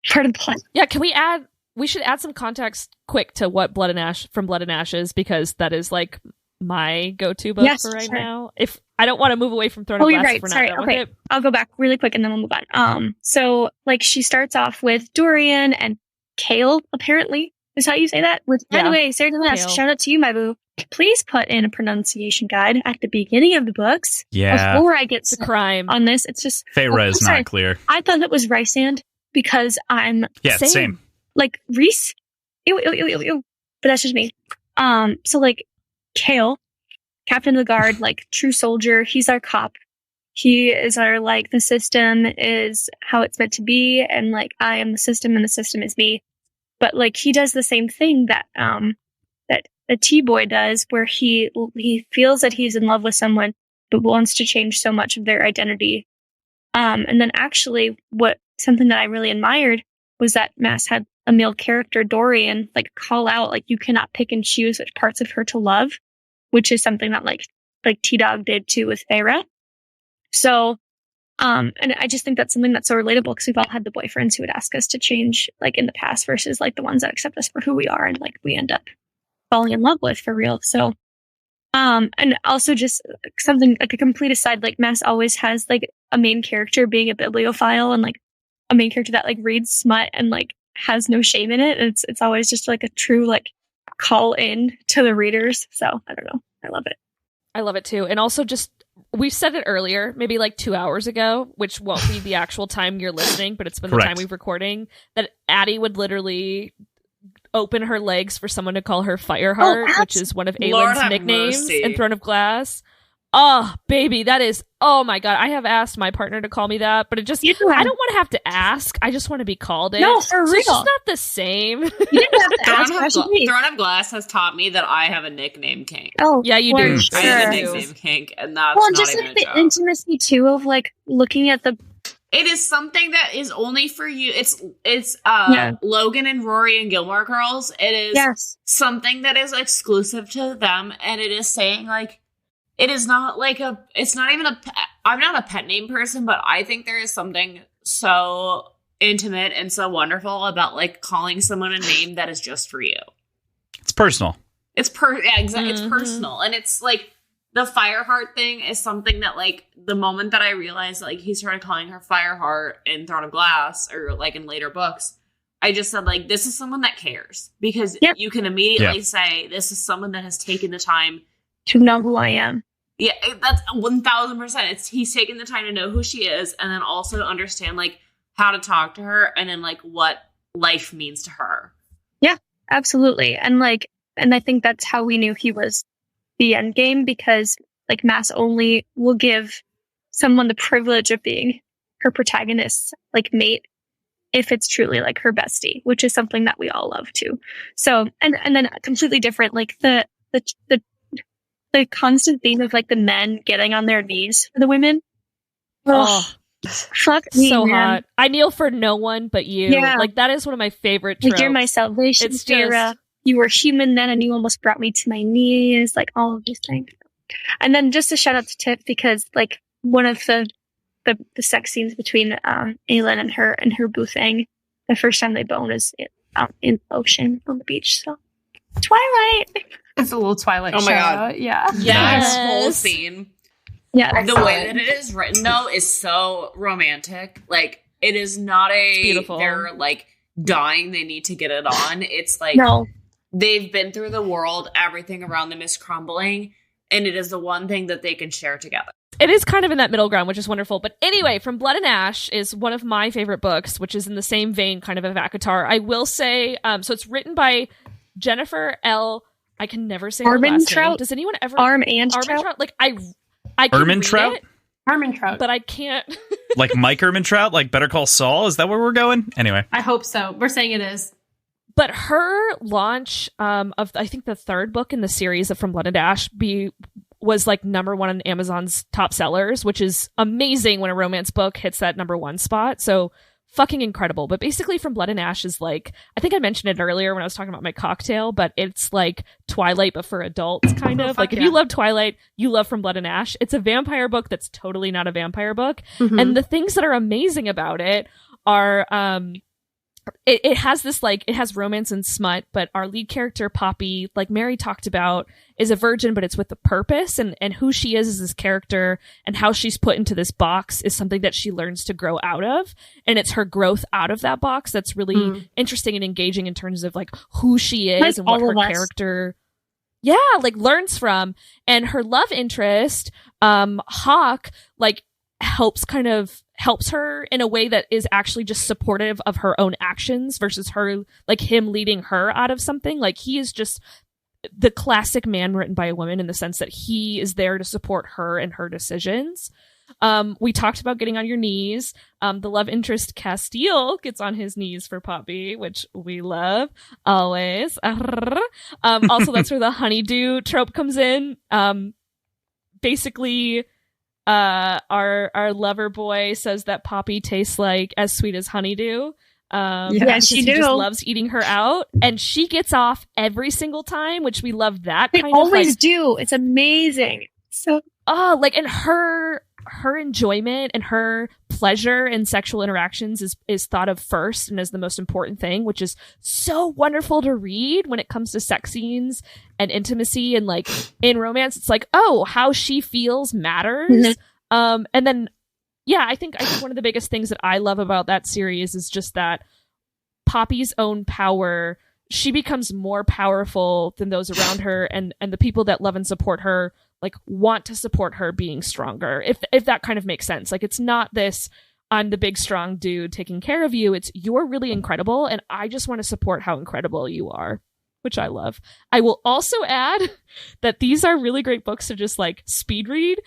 Part of the plot. Yeah, we should add some context quick to what Blood and Ash is, because that is like my go-to book for right now. If I don't want to move away from Throne of Glass, you're right. If we're Sorry. not done Okay. with it. I'll go back really quick and then we'll move on. So like she starts off with Dorian and Kale, apparently is how you say that. By the way, Sarah Delmas, shout out to you, my boo. Please put in a pronunciation guide at the beginning of the books. Yeah. Before I get It's a crime on this, it's just Feyre is not clear. I thought it was Rysand because I'm same. Like Reese. Ew. But that's just me. So like Kale, Captain of the Guard, like true soldier, he's our cop. He is our like the system is how it's meant to be, and like I am the system and the system is me. But like he does the same thing that that a T-boy does, where he feels that he's in love with someone but wants to change so much of their identity. And then actually something that I really admired was that Mass had a male character, Dorian, like call out, like you cannot pick and choose which parts of her to love, which is something that like T-Dog did too with Feyre. So, and I just think that's something that's so relatable because we've all had the boyfriends who would ask us to change like in the past versus like the ones that accept us for who we are and like we end up falling in love with for real. So, and also just something like a complete aside, like Mass always has like a main character being a bibliophile and like a main character that like reads smut and like has no shame in it. It's always just like a true like call in to the readers. So I don't know. I love it. I love it too. And also just, we said it earlier, maybe like 2 hours ago, which won't be the actual time you're listening, but it's been Correct. the time we've recording, that Addie would literally open her legs for someone to call her Fireheart, which is one of Aelin's nicknames in Throne of Glass. Oh, baby, that is, oh my god, I have asked my partner to call me that, but it just, I don't want to have to ask. I just want to be called it. No, for real. It's just not the same. You didn't have to ask. Throne of Glass has taught me that I have a nickname kink. Oh, yeah, you do. I have a nickname kink, and that's well, not just even like a the joke. intimacy too of like looking at the. It is something that is only for you. It's Yeah. Logan and Rory and Gilmore Girls. It is something that is exclusive to them, and it is saying like, it is not like it's not even I'm not a pet name person, but I think there is something so intimate and so wonderful about like calling someone a name that is just for you. It's personal. It's It's personal, and it's like the Fireheart thing is something that like the moment that I realized like he started calling her Fireheart in Throne of Glass or like in later books, I just said like this is someone that cares, because you can immediately say this is someone that has taken the time to know who I am. Yeah, that's 1,000%. He's taken the time to know who she is, and then also to understand like how to talk to her, and then like what life means to her. Yeah, absolutely. And I think that's how we knew he was the end game, because like Mass only will give someone the privilege of being her protagonist's like mate if it's truly like her bestie, which is something that we all love too. So, and then completely different, like the constant theme of like the men getting on their knees for the women. Oh, fuck me, so man. hot. I kneel for no one but you. Yeah. Like that is one of my favorite tropes. Like, you're my salvation, It's Sarah. just- You were human then, and you almost brought me to my knees. Like all of these things. And then just a shout out to Tip, because like one of the sex scenes between Aelin and her Boothang, the first time they bone is in the ocean on the beach. So Twilight. It's a little Twilight Oh my show. God. Yeah. Yes. That whole scene. Yeah, The way that it is written, though, is so romantic. Like, it is not beautiful. They're, like, dying, they need to get it on. It's like, no. they've been through the world, everything around them is crumbling, and it is the one thing that they can share together. It is kind of in that middle ground, which is wonderful. But anyway, From Blood and Ash is one of my favorite books, which is in the same vein kind of Acotar. I will say, so it's written by Jennifer L. I can never say her last name. Does anyone ever... Armentrout? Like, I can Ermintrout? read it, Armentrout. but I can't... Like Mike Ermintrout? Like Better Call Saul? Is that where we're going? Anyway. I hope so. We're saying it is. But her launch of, I think, the third book in the series of From Blood and Ash was like number one on Amazon's top sellers, which is amazing when a romance book hits that number one spot. So fucking incredible. But basically From Blood and Ash is like, I think I mentioned it earlier when I was talking about my cocktail, but it's like Twilight but for adults, kind of. Like if you love Twilight, you love From Blood and Ash. It's a vampire book that's totally not a vampire book. And the things that are amazing about it are it has this, like, it has romance and smut, but our lead character Poppy, like Mary talked about, is a virgin, but it's with a purpose, and who she is as this character and how she's put into this box is something that she learns to grow out of, and it's her growth out of that box that's really interesting and engaging in terms of like who she is, like, and what her character like learns from. And her love interest, Hawk, like helps her in a way that is actually just supportive of her own actions versus her, like him leading her out of something. Like he is just the classic man written by a woman in the sense that he is there to support her and her decisions. We talked about getting on your knees. The love interest Castile gets on his knees for Poppy, which we love always. Also, that's where the honeydew trope comes in. Basically, our lover boy says that Poppy tastes like as sweet as honeydew. She just loves eating her out, and she gets off every single time, which we love that. They always do. It's amazing. So and her enjoyment and her pleasure in sexual interactions is thought of first and as the most important thing, which is so wonderful to read when it comes to sex scenes and intimacy and like in romance. It's like, oh, how she feels matters. And then I think one of the biggest things that I love about that series is just that Poppy's own power, she becomes more powerful than those around her, and the people that love and support her like want to support her being stronger, if that kind of makes sense. Like, it's not this, I'm the big strong dude taking care of you. It's, you're really incredible, and I just want to support how incredible you are, which I love. I will also add that these are really great books to just like speed read.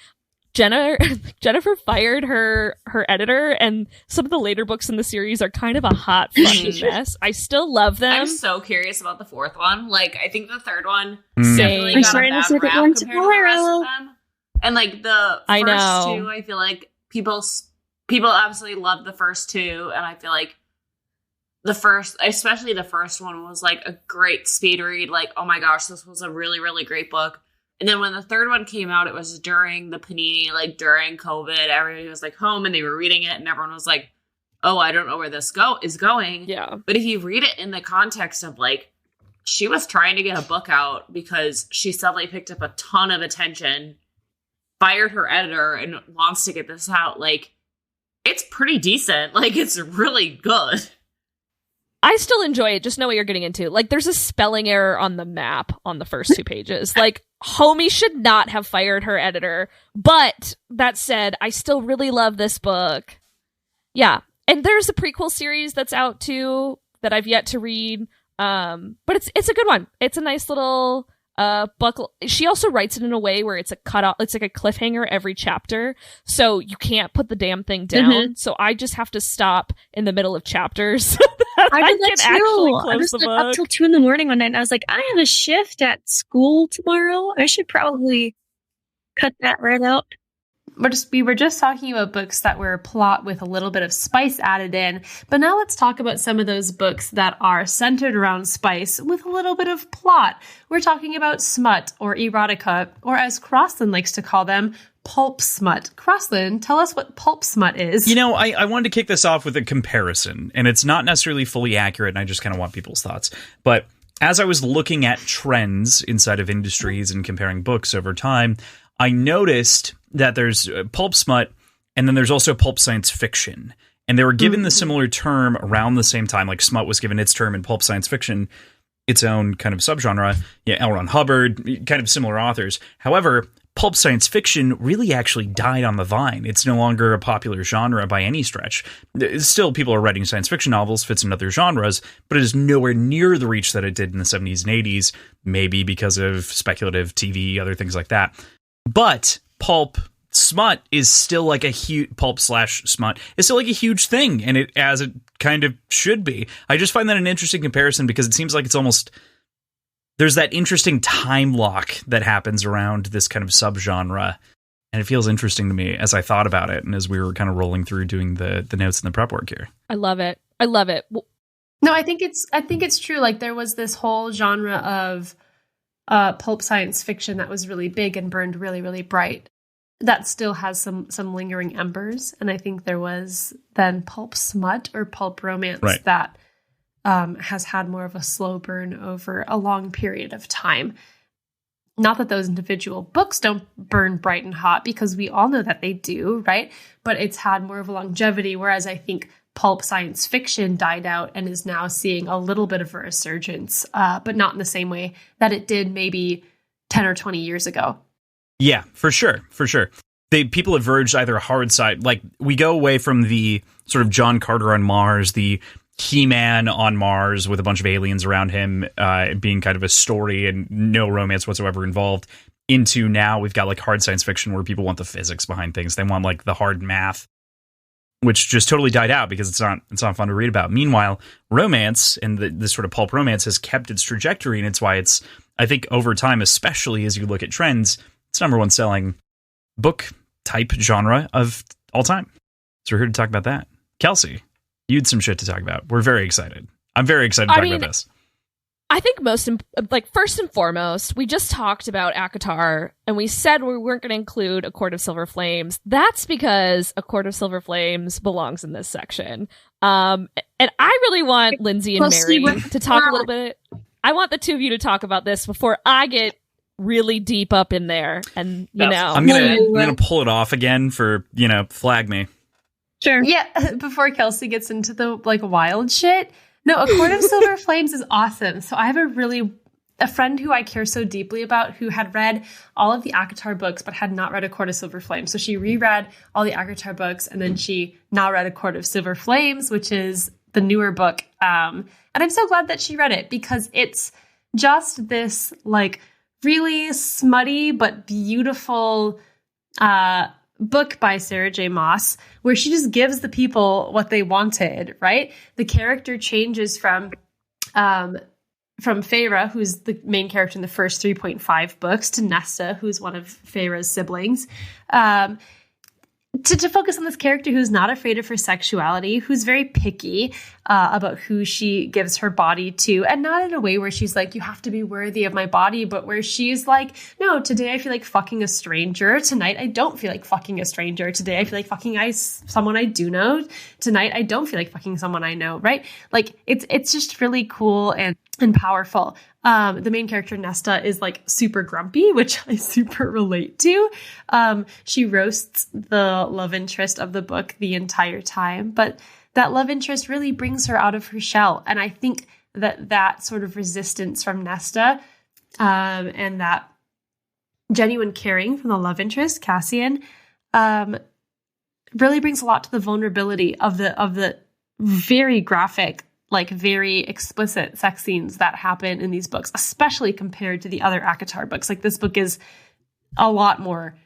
Jennifer fired her editor, and some of the later books in the series are kind of a hot fucking mess. I still love them. I'm so curious about the fourth one. Like, I think the third one I'm got starting a to bad get rap one compared to the rest tomorrow. of them. And like the first two, I feel like people absolutely love the first two, and I feel like especially the first one was like a great speed read. Like, oh my gosh, this was a really, really great book. And then when the third one came out, it was during the panini, like during COVID. Everybody was like home and they were reading it, and everyone was like, oh, I don't know where this is going. Yeah. But if you read it in the context of like, she was trying to get a book out because she suddenly picked up a ton of attention, fired her editor, and wants to get this out, like, it's pretty decent. Like, it's really good. I still enjoy it. Just know what you're getting into. Like, there's a spelling error on the map on the first 2 pages. Like, homie should not have fired her editor. But that said, I still really love this book. Yeah. And there's a prequel series that's out too that I've yet to read. But it's a good one. It's a nice little book. She also writes it in a way where it's a cutout. It's like a cliffhanger every chapter, so you can't put the damn thing down. So I just have to stop in the middle of chapters. I did that too. I was up till 2 a.m. one night, and I was like, I have a shift at school tomorrow. I should probably cut that right out. We were just talking about books that were plot with a little bit of spice added in, but now let's talk about some of those books that are centered around spice with a little bit of plot. We're talking about smut or erotica, or as Crossland likes to call them, pulp smut. Crossland, tell us what pulp smut is. You know, I wanted to kick this off with a comparison, and it's not necessarily fully accurate, and I just kind of want people's thoughts. But as I was looking at trends inside of industries and comparing books over time, I noticed that there's pulp smut, and then there's also pulp science fiction. And they were given the similar term around the same time. Like, smut was given its term, in pulp science fiction its own kind of subgenre. Yeah, L. Ron Hubbard, kind of similar authors. However, pulp science fiction really actually died on the vine. It's no longer a popular genre by any stretch. Still, people are writing science fiction novels, fits in other genres, but it is nowhere near the reach that it did in the 70s and 80s, maybe because of speculative TV, other things like that. But pulp smut is still like a huge pulp/smut is still like a huge thing, and it kind of should be. I just find that an interesting comparison because it seems like it's almost, there's that interesting time lock that happens around this kind of subgenre, And it feels interesting to me as I thought about it and as we were kind of rolling through doing the notes and the prep work here. I love it. I love it. No, I think it's true. Like there was this whole genre of pulp science fiction that was really big and burned really, really bright. That still has some lingering embers. And I think there was then pulp smut or pulp romance that has had more of a slow burn over a long period of time. Not that those individual books don't burn bright and hot, because we all know that they do, right? But it's had more of a longevity, whereas I think pulp science fiction died out and is now seeing a little bit of a resurgence, but not in the same way that it did maybe 10 or 20 years ago. Yeah, for sure. People have verged either a hard side, like we go away from the sort of John Carter on Mars, the He-Man on Mars with a bunch of aliens around him, being kind of a story and no romance whatsoever involved, into now we've got like hard science fiction where people want the physics behind things. They want like the hard math, which just totally died out because it's not fun to read about. Meanwhile, romance and this sort of pulp romance has kept its trajectory, and it's why it's, I think, over time, especially as you look at trends, it's number one selling book type genre of all time. So we're here to talk about that. Kelsey, you had some shit to talk about. We're very excited. I'm very excited to talk about this. I think first and foremost, we just talked about Acotar, and we said we weren't going to include A Court of Silver Flames. That's because A Court of Silver Flames belongs in this section. And I really want Lindsay and Mary to talk a little bit. I want the two of you to talk about this before I get really deep up in there. And, I'm gonna pull it off again for, flag me. Sure. Yeah, before Kelsey gets into the wild shit. No, A Court of Silver Flames is awesome. So I have a friend who I care so deeply about who had read all of the Acotar books but had not read A Court of Silver Flames. So she reread all the Acotar books, and then she now read A Court of Silver Flames, which is the newer book. And I'm so glad that she read it, because it's just this really smutty but beautiful book by Sarah J. Maas, where she just gives the people what they wanted, right? The character changes from Feyre, who's the main character in the first 3.5 books, to Nesta, who's one of Feyre's siblings, to focus on this character who's not afraid of her sexuality, who's very picky about who she gives her body to, and not in a way where she's like, you have to be worthy of my body, but where she's like, no, today I feel like fucking a stranger. Tonight I don't feel like fucking a stranger. Today I feel like fucking someone I do know. Tonight I don't feel like fucking someone I know, right? It's just really cool and powerful. The main character, Nesta, is super grumpy, which I super relate to. She roasts the love interest of the book the entire time, but that love interest really brings her out of her shell. And I think that sort of resistance from Nesta, and that genuine caring from the love interest, Cassian, really brings a lot to the vulnerability of the very graphic, very explicit sex scenes that happen in these books, especially compared to the other Acotar books. This book is a lot more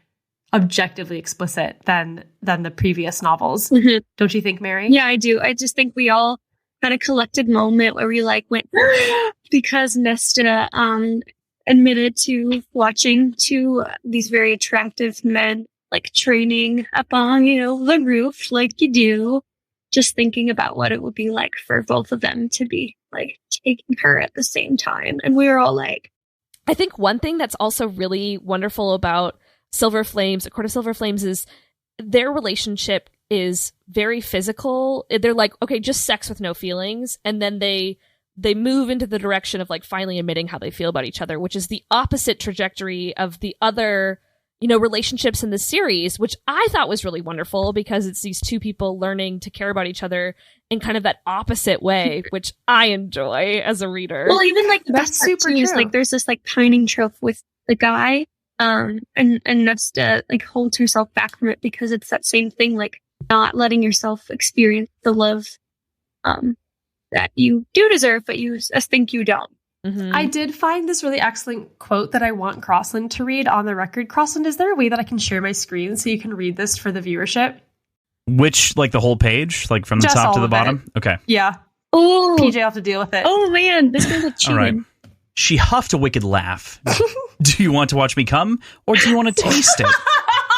objectively explicit than the previous novels. Mm-hmm. Don't you think, Mary? Yeah, I do. I just think we all had a collective moment where we went because Nesta admitted to watching two these very attractive men training up on the roof like you do. Just thinking about what it would be like for both of them to be taking her at the same time. And we were all I think one thing that's also really wonderful about Silver Flames, A Court of Silver Flames, is their relationship is very physical. They're okay, just sex with no feelings. And then they move into the direction of finally admitting how they feel about each other, which is the opposite trajectory of the other relationships in the series, which I thought was really wonderful because it's these two people learning to care about each other in kind of that opposite way, which I enjoy as a reader. Well, even the best super is there's this pining trope with the guy, and Nesta holds herself back from it because it's that same thing, not letting yourself experience the love that you do deserve, but you think you don't. Mm-hmm. I did find this really excellent quote that I want Crossland to read on the record. Crossland, is there a way that I can share my screen so you can read this for the viewership? Which, the whole page? From the Just top to the bottom? Okay. Yeah. Oh, PJ will have to deal with it. Oh, man. This is cheating. All right. She huffed a wicked laugh. Do you want to watch me come, or do you want to taste it?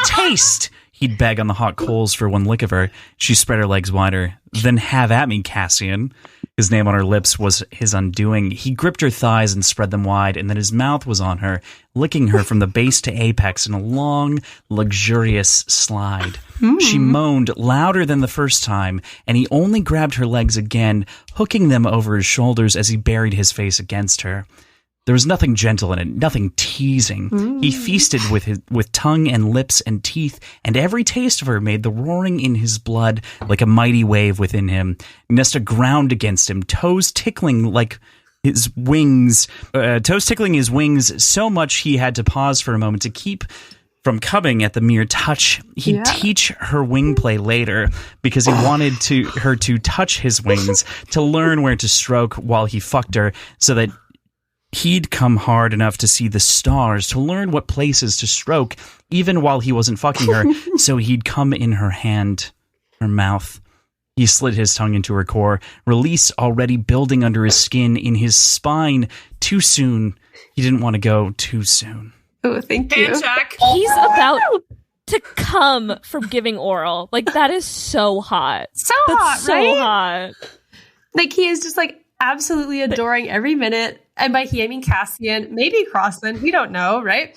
Taste! He'd beg on the hot coals for one lick of her. She spread her legs wider. Then have at me, Cassian. His name on her lips was his undoing. He gripped her thighs and spread them wide, and then his mouth was on her, licking her from the base to apex in a long, luxurious slide. She moaned louder than the first time, and he only grabbed her legs again, hooking them over his shoulders as he buried his face against her. There was nothing gentle in it, nothing teasing. He feasted with tongue and lips and teeth, and every taste of her made the roaring in his blood like a mighty wave within him. Nesta ground against him, toes tickling his wings so much he had to pause for a moment to keep from coming at the mere touch. He'd teach her wing play later because he wanted her to touch his wings, to learn where to stroke while he fucked her, so that he'd come hard enough to see the stars, to learn what places to stroke, even while he wasn't fucking her, so he'd come in her hand, her mouth. He slid his tongue into her core, release already building under his skin, in his spine. Too soon. He didn't want to go too soon. Oh, thank you. Check. He's about to come from giving oral. Like, that is so hot. That's so hot. Like, he is just, like, absolutely adoring every minute. And by he, I mean Cassian, maybe Crossland. We don't know, right?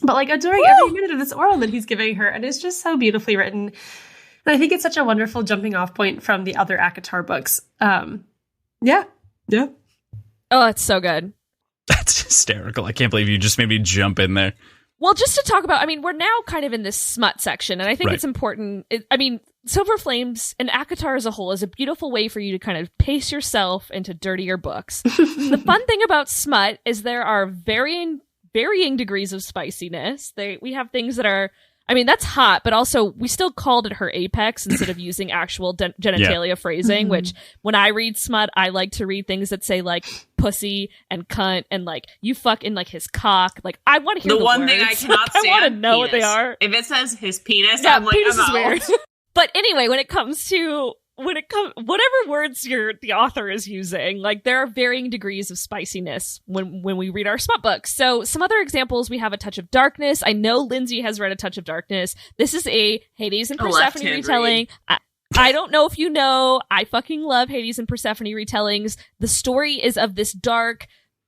But, like, adoring every minute of this oral that he's giving her. And it's just so beautifully written. And I think it's such a wonderful jumping off point from the other Acotar books. Yeah. Oh, it's so good. That's hysterical. I can't believe you just made me jump in there. Well, just to talk about, I mean, we're now kind of in this smut section, and I think it's important. Silver Flames and Acotar as a whole is a beautiful way for you to kind of pace yourself into dirtier books. The fun thing about smut is there are varying degrees of spiciness. We have things that are, I mean, that's hot, but also we still called it her apex instead of using actual genitalia phrasing, which when I read smut, I like to read things that say like pussy and cunt and like you fuck in like his cock. Like, I want to hear the one words. thing I cannot stand. I want to know what they penis. are. If it says his penis, Yeah, I'm like, penis I'm is out. weird. But anyway, when it comes whatever words the author is using, like there are varying degrees of spiciness when we read our smut books. So some other examples, we have A Touch of Darkness. I know Lindsay has read A Touch of Darkness. This is a Hades and Persephone retelling. I don't know if you know, I fucking love Hades and Persephone retellings. The story is of this dark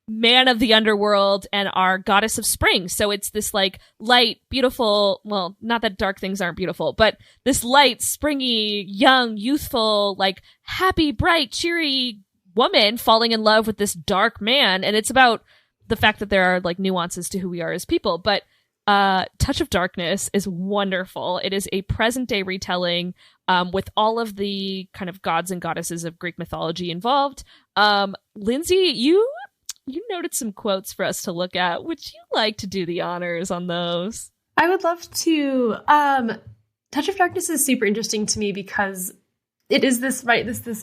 man of the underworld and our goddess of spring. So it's this like light, beautiful, well, not that dark things aren't beautiful, but this light, springy, young, youthful, like happy, bright, cheery woman falling in love with this dark man. And it's about the fact that there are like nuances to who we are as people. But Touch of Darkness is wonderful. It is a present day retelling with all of the kind of gods and goddesses of Greek mythology involved. Lindsay, you noted some quotes for us to look at. Would you like to do the honors on those? I would love to. Touch of Darkness is super interesting to me because it is this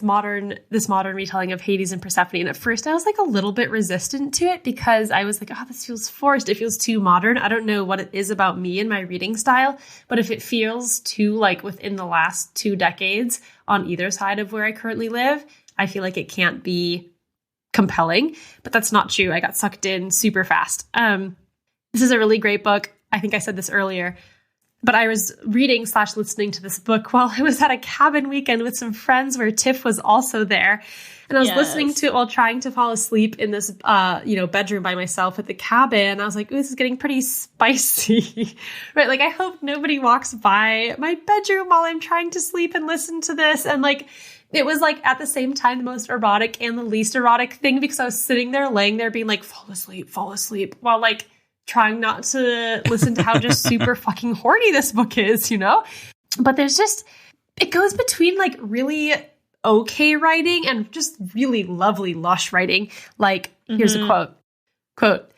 modern retelling of Hades and Persephone. And at first I was like a little bit resistant to it because I was like, oh, this feels forced. It feels too modern. I don't know what it is about me and my reading style, but if it feels too like within the last 2 decades on either side of where I currently live, I feel like it can't be compelling, but that's not true. I got sucked in super fast. This is a really great book. I think I said this earlier, but I was reading / listening to this book while I was at a cabin weekend with some friends where Tiff was also there. And I was listening to it while trying to fall asleep in this, bedroom by myself at the cabin. I was like, ooh, this is getting pretty spicy, right? Like, I hope nobody walks by my bedroom while I'm trying to sleep and listen to this. And like, it was like at the same time the most erotic and the least erotic thing because I was sitting there, laying there being like, fall asleep, while like trying not to listen to how just super fucking horny this book is, you know? But there's just, it goes between like really okay writing and just really lovely, lush writing. Like, here's a quote,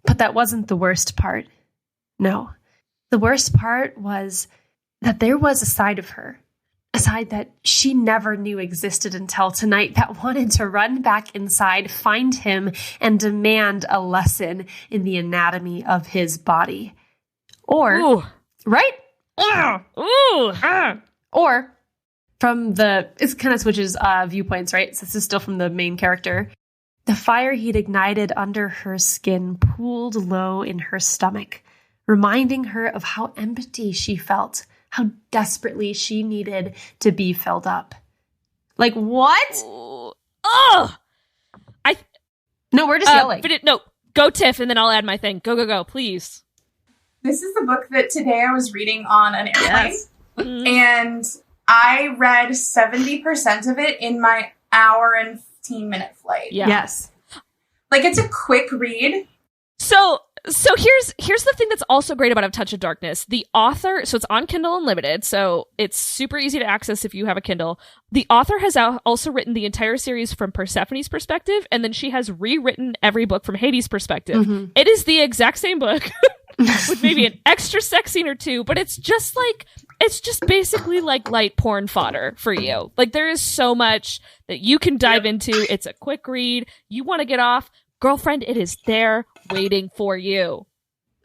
but that wasn't the worst part. No, the worst part was that there was a side of her, a side that she never knew existed until tonight, that wanted to run back inside, find him, and demand a lesson in the anatomy of his body. Or, Ooh. Right? Ooh. Or from it kind of switches viewpoints, right? So this is still from the main character. The fire he'd ignited under her skin pooled low in her stomach, reminding her of how empty she felt, how desperately she needed to be filled up. Like, what? Oh! No, we're just yelling. No, go Tiff, and then I'll add my thing. Go, please. This is the book that today I was reading on an airplane. Yes. And I read 70% of it in my hour and 15-minute flight. Yeah. Yes. Like, it's a quick read. So here's the thing that's also great about A Touch of Darkness. The author, so it's on Kindle Unlimited, so it's super easy to access if you have a Kindle. The author has also written the entire series from Persephone's perspective, and then she has rewritten every book from Hades' perspective. Mm-hmm. It is the exact same book with maybe an extra sex scene or two, but it's just basically like light porn fodder for you. Like, there is so much that you can dive into. It's a quick read. You want to get off. Girlfriend, it is there waiting for you.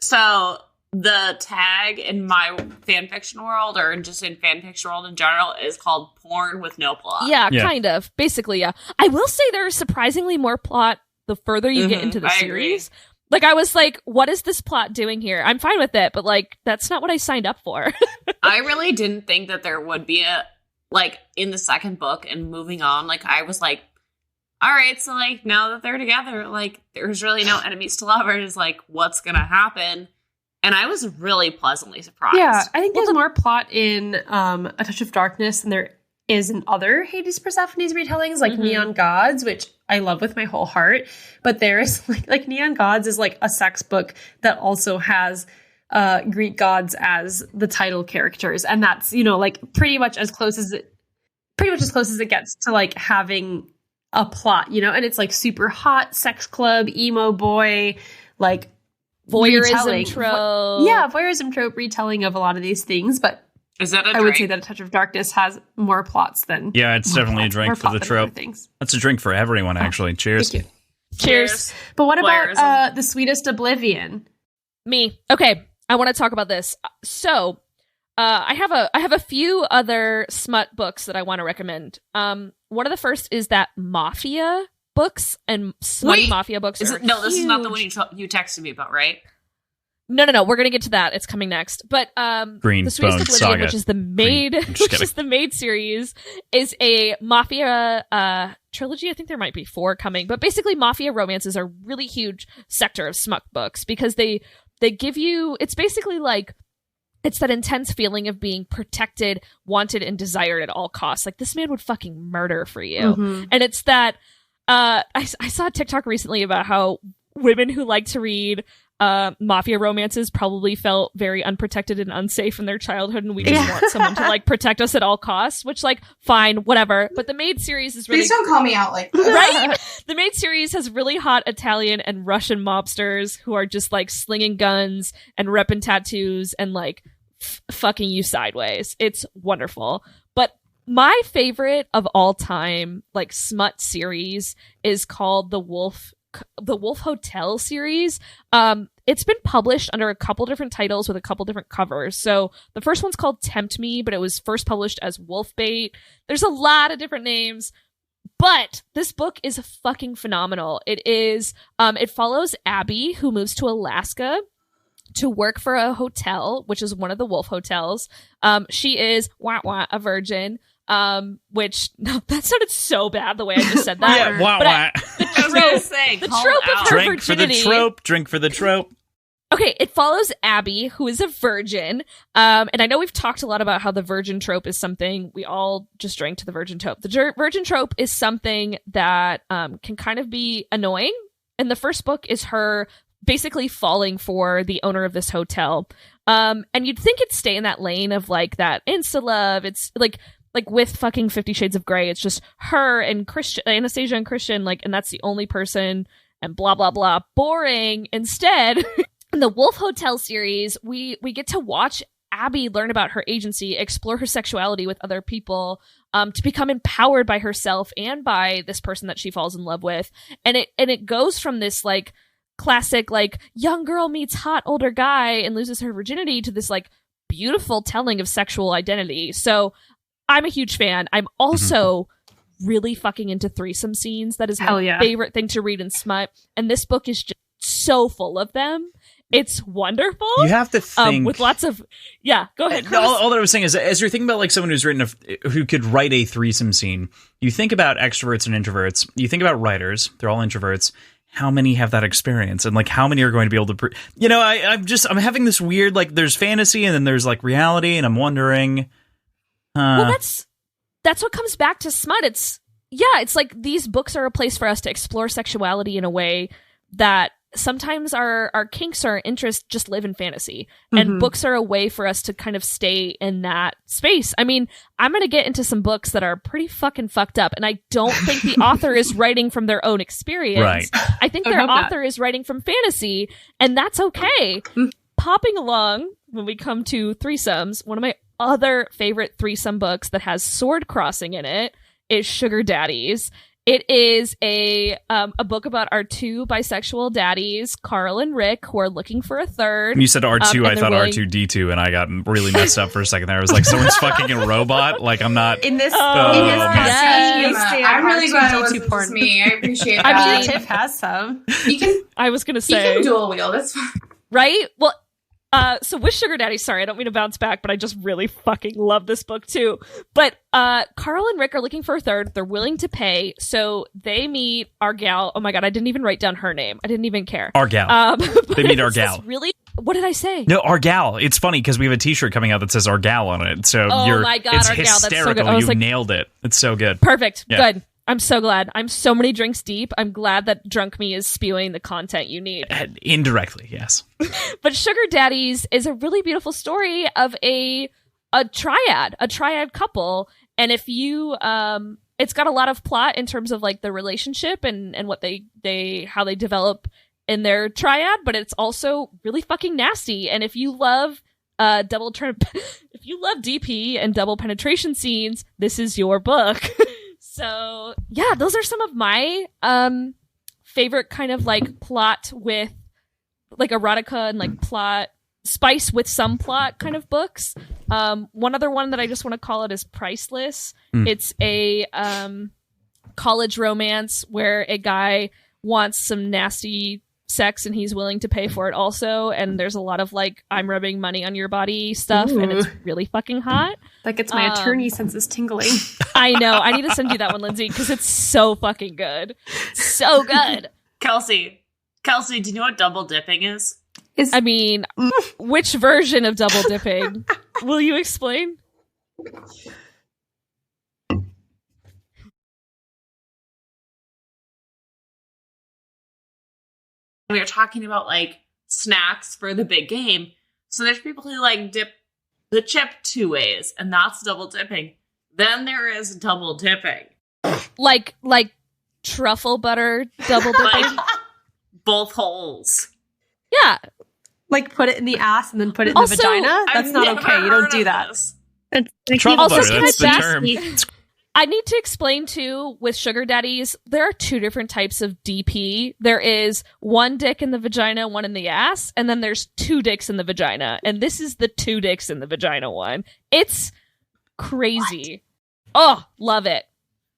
So the tag in my fanfiction world, or just in fanfiction world in general, is called porn with no plot. Yeah, kind of. Basically, yeah. I will say there is surprisingly more plot the further you get into the series. Agree. Like, I was like, what is this plot doing here? I'm fine with it, but like, that's not what I signed up for. I really didn't think that there would be in the second book and moving on, like, I was like, all right, so, like, now that they're together, like, there's really no enemies to lovers, like, what's gonna happen? And I was really pleasantly surprised. Yeah, I think there's more plot in A Touch of Darkness than there is in other Hades Persephone's retellings, like Neon Gods, which I love with my whole heart. But there is, like Neon Gods is, like, a sex book that also has Greek gods as the title characters. And that's, like, pretty much as close as it gets to, like, having a plot, and it's like super hot sex club, emo boy, like Voyeurism trope. Voyeurism trope retelling of a lot of these things. But is that I would say that A Touch of Darkness has more plots than it's definitely a drink for the trope. That's a drink for everyone, actually. Cheers. Thank you. Cheers. But what about The Sweetest Oblivion? Me. Okay, I want to talk about this. So, I have a few other smut books that I want to recommend. One of the first is that Mafia books and smutty Mafia books. This is not the one you texted me about, right? No. We're gonna get to that. It's coming next. But Green the Sweetest Bone Oblivion, Saga, which is the Maid series, is a Mafia trilogy. I think there might be 4 coming, but basically Mafia romances are a really huge sector of smut books because they give you. It's basically like. It's that intense feeling of being protected, wanted, and desired at all costs. Like, this man would fucking murder for you. Mm-hmm. And it's that, I saw a TikTok recently about how women who like to read Mafia romances probably felt very unprotected and unsafe in their childhood, and we just want someone to, like, protect us at all costs, which, like, fine, whatever. But the Maid series is really... Please don't call me out like that. Right? The Maid series has really hot Italian and Russian mobsters who are just, like, slinging guns and repping tattoos and, like, fucking you sideways. It's wonderful. But my favorite of all time, like, smut series is called the Wolf Hotel series. It's been published under a couple different titles with a couple different covers. So the first one's called Tempt Me, but it was first published as Wolfbait. There's a lot of different names, but this book is fucking phenomenal. It is, it follows Abby, who moves to Alaska to work for a hotel, which is one of the Wolf hotels. She is a virgin. Which that sounded so bad the way I just said that. The trope of her virginity. Drink for the trope. Okay, it follows Abby, who is a virgin. And I know we've talked a lot about how the virgin trope is something we all just drank to the virgin trope. The virgin trope is something that can kind of be annoying. And the first book is her basically falling for the owner of this hotel. And you'd think it'd stay in that lane of, like, that insta love. It's like with fucking 50 Shades of Grey, it's just her and Christian, Anastasia and Christian, like, and that's the only person, and blah, blah, blah. Boring. Instead, in the Wolf Hotel series, we get to watch Abby learn about her agency, explore her sexuality with other people, to become empowered by herself and by this person that she falls in love with. And it goes from this, like, classic, like, young girl meets hot older guy and loses her virginity to this, like, beautiful telling of sexual identity. So I'm a huge fan. I'm also really fucking into threesome scenes. That is my favorite thing to read in smut. And this book is just so full of them. It's wonderful. You have to think with lots of go ahead. All that I was saying is, as you're thinking about like someone who's who could write a threesome scene, you think about extroverts and introverts. You think about writers; they're all introverts. How many have that experience, and like how many are going to be able to? I'm having this weird like there's fantasy and then there's like reality, and I'm wondering. Well, that's what comes back to smut. It's like these books are a place for us to explore sexuality in a way that sometimes our kinks or our interests just live in fantasy, and books are a way for us to kind of stay in that space. I mean, I'm going to get into some books that are pretty fucking fucked up, and I don't think the author is writing from their own experience. Right. I think their author is writing from fantasy, and that's okay. Popping along when we come to threesomes, one of my other favorite threesome books that has sword crossing in it is Sugar Daddies. It is a book about our two bisexual daddies, Carl and Rick, who are looking for a third. When you said R2, I thought R2D2, and I got really messed up for a second there. I was like, someone's fucking a robot? Like, I'm not... In this yes. I'm really glad it wasn't just me. I appreciate that. I'm sure Tiff has some. I was going to say... You can dual wield, that's fine. Right? Well... so with Sugar Daddy, sorry, I don't mean to bounce back, but I just really fucking love this book too. But Carl and Rick are looking for a third. They're willing to pay, so they meet our gal. Oh my god, I didn't even write down her name. I didn't even care. Our gal. They meet our gal. Really? What did I say? No, our gal. It's funny because we have a T-shirt coming out that says our gal on it. So my god, it's our gal. That's so good. You nailed it. It's so good. Perfect. Yeah. Good. I'm so glad. I'm so many drinks deep. I'm glad that Drunk Me is spewing the content you need. Indirectly, yes. But Sugar Daddies is a really beautiful story of a triad couple. And if you, it's got a lot of plot in terms of like the relationship and what how they develop in their triad, but it's also really fucking nasty. And if you love if you love DP and double penetration scenes, this is your book. So, yeah, those are some of my favorite kind of like plot with like erotica and like plot spice with some plot kind of books. One other one that I just want to call it is Priceless. It's a college romance where a guy wants some nasty sex and he's willing to pay for it also, and there's a lot of like I'm rubbing money on your body stuff. Ooh. And it's really fucking hot. That gets my attorney senses tingling. I know. I need to send you that one, Lindsay, because it's so fucking good. So good. Kelsey, do you know what double dipping is? I mean, which version of double dipping? Will you explain? We were talking about like snacks for the big game. So there's people who like dip the chip two ways, and that's double dipping. Then there is double dipping. Like truffle butter double dipping? Like both holes. Yeah. Like put it in the ass and then put it in the vagina? That's not okay. You don't do that. Truffle butter, that's the term. I need to explain too, with Sugar Daddies, there are two different types of DP. There is one dick in the vagina, one in the ass, and then there's two dicks in the vagina. And this is the two dicks in the vagina one. It's crazy. What? Oh, love it.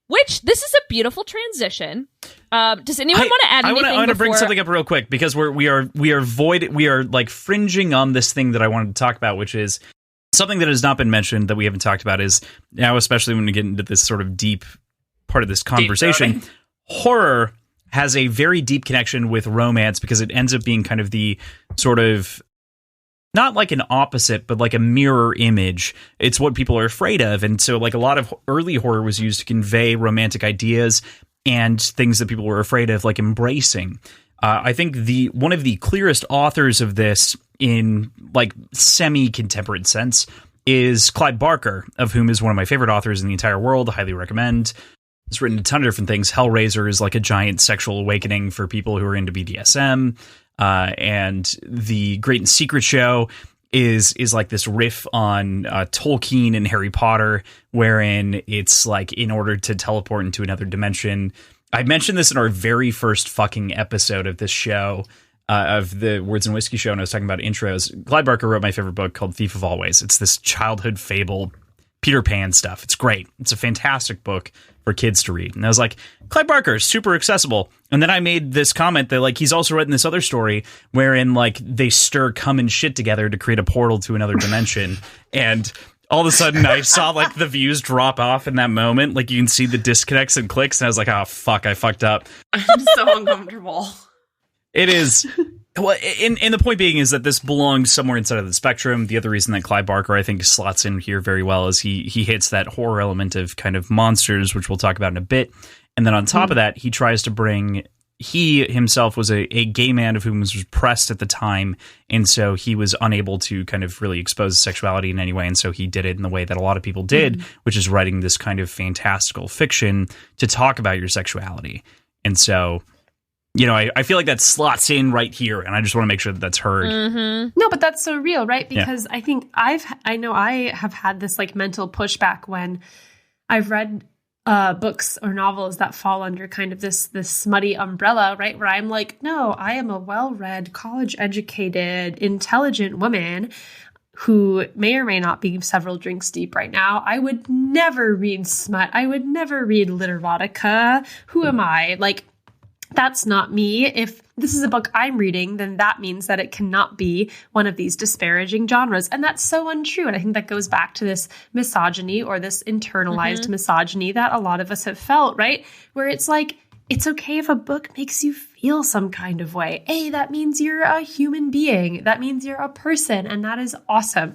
Which, this is a beautiful transition. Does anyone want to add anything? I want to bring something up real quick, because we are like fringing on this thing that I wanted to talk about, which is something that has not been mentioned that we haven't talked about is now, especially when we get into this sort of deep part of this conversation, horror has a very deep connection with romance because it ends up being kind of the sort of not like an opposite, but like a mirror image. It's what people are afraid of. And so like a lot of early horror was used to convey romantic ideas and things that people were afraid of, like embracing. I think one of the clearest authors of this in like semi-contemporary sense is Clyde Barker, of whom is one of my favorite authors in the entire world. I highly recommend. He's written a ton of different things. Hellraiser is like a giant sexual awakening for people who are into BDSM. And the Great and Secret Show is like this riff on Tolkien and Harry Potter, wherein it's like in order to teleport into another dimension. I mentioned this in our very first fucking episode of this show, of the Words and Whiskey show, and I was talking about intros. Clyde Barker wrote my favorite book called Thief of Always. It's this childhood fable, Peter Pan stuff. It's great. It's a fantastic book. for kids to read. And I was like, Clyde Barker is super accessible. And then I made this comment that like he's also written this other story wherein like they stir cum and shit together to create a portal to another dimension. And all of a sudden I saw like the views drop off in that moment. Like you can see the disconnects and clicks. And I was like, oh, fuck, I fucked up. I'm so uncomfortable. It is. Well, and the point being is that this belongs somewhere inside of the spectrum. The other reason that Clyde Barker, I think, slots in here very well is he hits that horror element of kind of monsters, which we'll talk about in a bit. And then on top of that, he tries to bring... He himself was a gay man of whom was repressed at the time, and so he was unable to kind of really expose his sexuality in any way, and so he did it in the way that a lot of people did, which is writing this kind of fantastical fiction to talk about your sexuality. And so... You know, I feel like that slots in right here, and I just want to make sure that that's heard. No, but that's so real, right? Because I think I know I have had this like mental pushback when I've read books or novels that fall under kind of this smutty umbrella, right? Where I'm like, no, I am a well-read, college-educated, intelligent woman who may or may not be several drinks deep right now. I would never read smut. I would never read literotica. Who am I? Like, that's not me. If this is a book I'm reading, then that means that it cannot be one of these disparaging genres. And that's so untrue. And I think that goes back to this misogyny or this internalized misogyny that a lot of us have felt, right? Where it's like, it's okay if a book makes you feel some kind of way. A, that means you're a human being. That means you're a person. And that is awesome.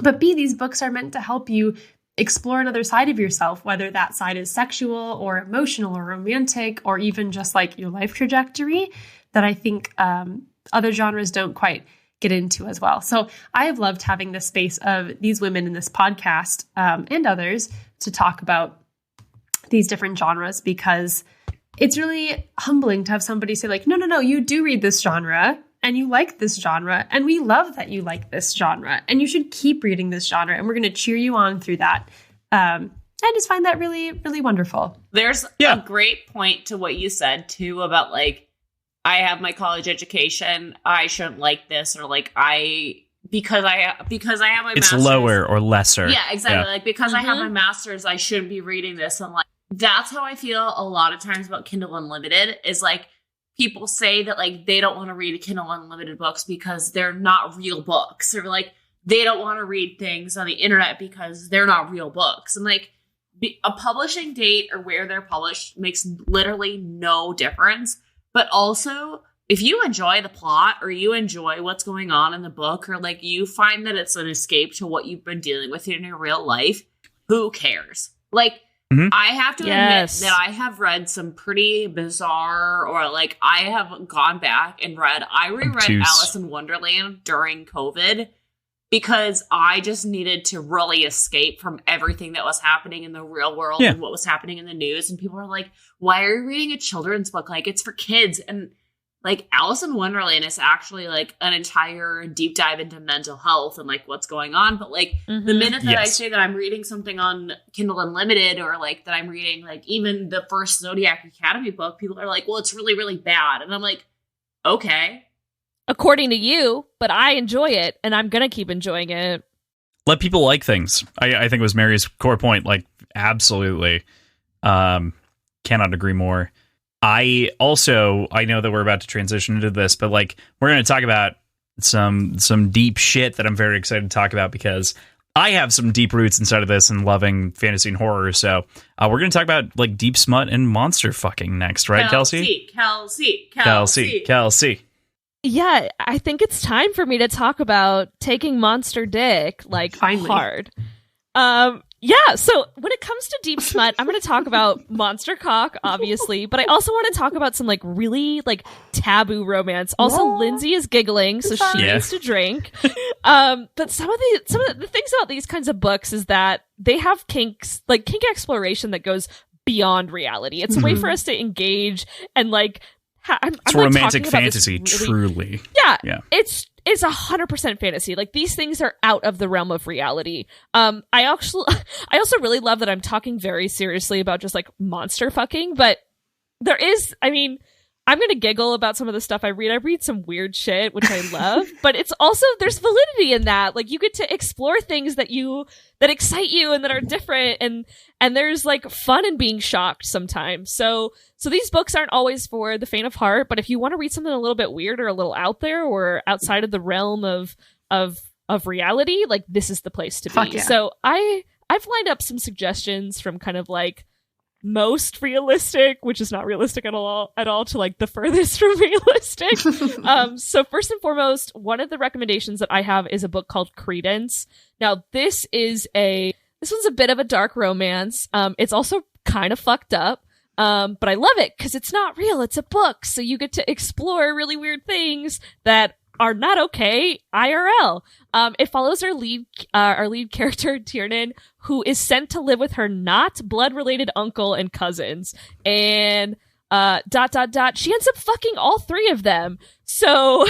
But B, these books are meant to help you explore another side of yourself, whether that side is sexual or emotional or romantic or even just like your life trajectory that I think other genres don't quite get into as well. So I have loved having this space of these women in this podcast and others to talk about these different genres because it's really humbling to have somebody say like, no, you do read this genre and you like this genre, and we love that you like this genre, and you should keep reading this genre, and we're going to cheer you on through that. I just find that really, really wonderful. There's a great point to what you said, too, about, like, I have my college education, I shouldn't like this, or, like, because I have my it's master's. lower or lesser. Yeah, exactly. Yeah. Like, because I have my master's, I shouldn't be reading this, and, like, that's how I feel a lot of times about Kindle Unlimited, is, like, people say that like they don't want to read Kindle Unlimited books because they're not real books, or like they don't want to read things on the internet because they're not real books. And like a publishing date or where they're published makes literally no difference. But also, if you enjoy the plot or you enjoy what's going on in the book, or like you find that it's an escape to what you've been dealing with in your real life, who cares? Like, I have to admit that I have read some pretty bizarre, or like I have gone back and I reread Alice in Wonderland during COVID because I just needed to really escape from everything that was happening in the real world and what was happening in the news. And people were like, why are you reading a children's book? Like, it's for kids. And like Alice in Wonderland is actually like an entire deep dive into mental health and like what's going on. But like the minute that I say that I'm reading something on Kindle Unlimited, or like that I'm reading like even the first Zodiac Academy book, people are like, well, it's really, really bad. And I'm like, okay. According to you, but I enjoy it and I'm going to keep enjoying it. Let people like things. I think it was Mary's core point. Like, absolutely. Cannot agree more. I know that we're about to transition into this, but like we're going to talk about some deep shit that I'm very excited to talk about because I have some deep roots inside of this and loving fantasy and horror. So we're going to talk about like deep smut and monster fucking next, right, Kelsey? Kelsey. Yeah, I think it's time for me to talk about taking monster dick like finally hard. Yeah, so when it comes to deep smut, I'm going to talk about monster cock, obviously, but I also want to talk about some like really like taboo romance. Also, Lindsay is giggling, so she needs to drink. But some of the things about these kinds of books is that they have kinks, like kink exploration that goes beyond reality. It's a way for us to engage and like it's romantic fantasy, truly. Yeah. It's 100% fantasy. Like, these things are out of the realm of reality. I also really love that I'm talking very seriously about just like monster fucking, but there is, I mean, I'm going to giggle about some of the stuff I read. I read some weird shit, which I love, but it's also, there's validity in that. Like, you get to explore things that excite you and that are different. And there's like fun in being shocked sometimes. So these books aren't always for the faint of heart, but if you want to read something a little bit weird or a little out there or outside of the realm of reality, like, this is the place to be. Yeah. So I've lined up some suggestions from kind of like most realistic, which is not realistic at all, to like the furthest from realistic. So first and foremost, one of the recommendations that I have is a book called Credence. Now, this one's a bit of a dark romance. It's also kind of fucked up. But I love it because it's not real. It's a book. So you get to explore really weird things that are not okay IRL. It follows our lead character, Tiernan, who is sent to live with her not blood-related uncle and cousins. And she ends up fucking all three of them. So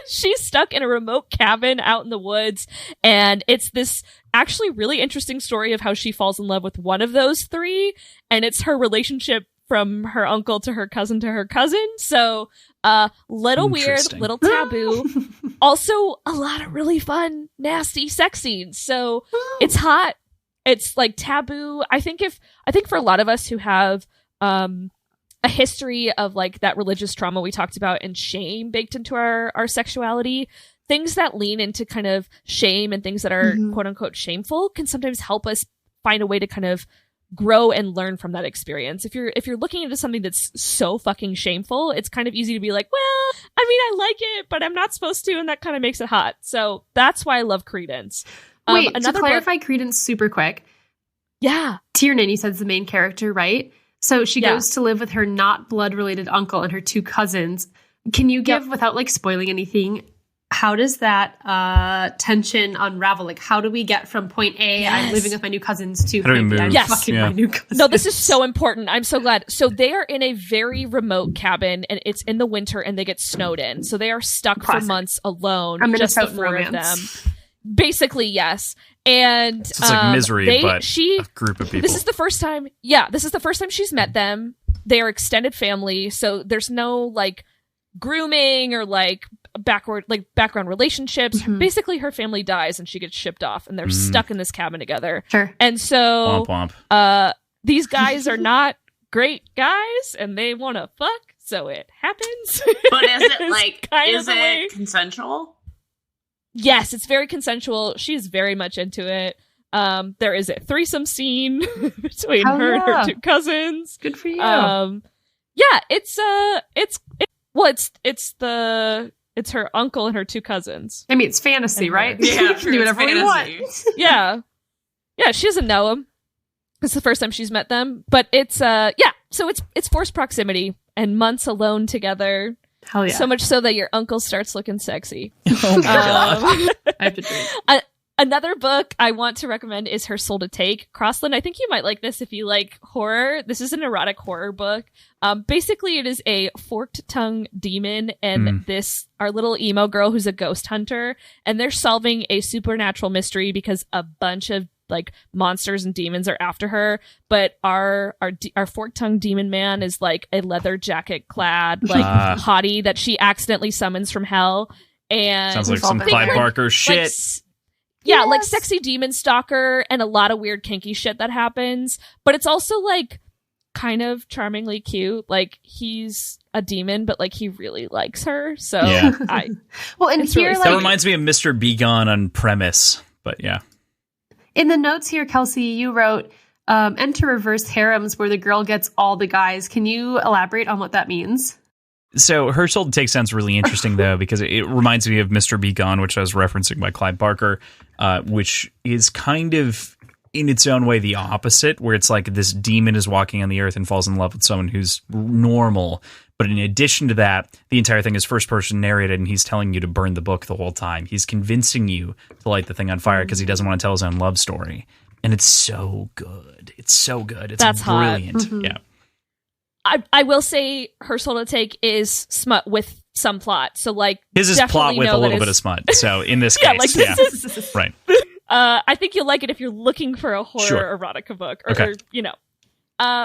she's stuck in a remote cabin out in the woods. And it's this actually really interesting story of how she falls in love with one of those three. And it's her relationship from her uncle to her cousin to her cousin. So little weird, little taboo. Also a lot of really fun, nasty sex scenes. So it's hot. It's like taboo. I think for a lot of us who have a history of like that religious trauma we talked about and shame baked into our sexuality, things that lean into kind of shame and things that are quote unquote shameful can sometimes help us find a way to kind of grow and learn from that experience. If you're looking into something that's so fucking shameful, it's kind of easy to be like, well, I mean, I like it, but I'm not supposed to, and that kind of makes it hot. So that's why I love Credence. Wait, to clarify Credence super quick. Yeah. Tiernan, you said, is the main character, right? So she goes to live with her not blood-related uncle and her two cousins. Can you give, without like spoiling anything, how does that tension unravel? Like, how do we get from point A, I'm living with my new cousins, to point B, I'm fucking my new cousins? No, this is so important. I'm so glad. So they are in a very remote cabin, and it's in the winter, and they get snowed in. So they are stuck for months alone, just the four of them. Basically, yes. And so it's like Misery, but a group of people. This is the first time. Yeah, this is the first time she's met them. They are extended family, so there's no like grooming or like background relationships. Basically, her family dies and she gets shipped off, and they're stuck in this cabin together. Sure. And so, womp womp. These guys are not great guys, and they want to fuck. So it happens. But is it like is it consensual? Yes, it's very consensual. She's very much into it. There is a threesome scene between her and her two cousins. Good for you. Yeah, it's her uncle and her two cousins. I mean, it's fantasy, right? Yeah, sure, do whatever we want. Yeah, she doesn't know him. It's the first time she's met them, but it's so it's forced proximity and months alone together. Hell yeah! So much so that your uncle starts looking sexy. Oh my god! I have to drink. Another book I want to recommend is Her Soul to Take. Crossland, I think you might like this if you like horror. This is an erotic horror book. Basically, it is a forked tongue demon and our little emo girl who's a ghost hunter, and they're solving a supernatural mystery because a bunch of like monsters and demons are after her. But our forked tongue demon man is like a leather jacket clad like hottie that she accidentally summons from hell. And sounds like some Clyde Barker shit. Like sexy demon stalker and a lot of weird kinky shit that happens. But it's also like kind of charmingly cute. Like he's a demon, but like he really likes her. So that reminds me of Mr. Begone on premise. But yeah. In the notes here, Kelsey, you wrote, enter reverse harems where the girl gets all the guys. Can you elaborate on what that means? So Her Soul to Take sounds really interesting, though, because it reminds me of Mr. Begone, which I was referencing by Clyde Barker, which is kind of, in its own way, the opposite, where it's like this demon is walking on the earth and falls in love with someone who's normal. But in addition to that, the entire thing is first-person narrated, and he's telling you to burn the book the whole time. He's convincing you to light the thing on fire because he doesn't want to tell his own love story. And it's so good. It's so good. It's brilliant. Yeah. I will say Her Soul to Take is smut with some plot. So like his is plot with a little bit of smut. So in this case, is, right. I think you'll like it if you're looking for a horror erotica book, or you know.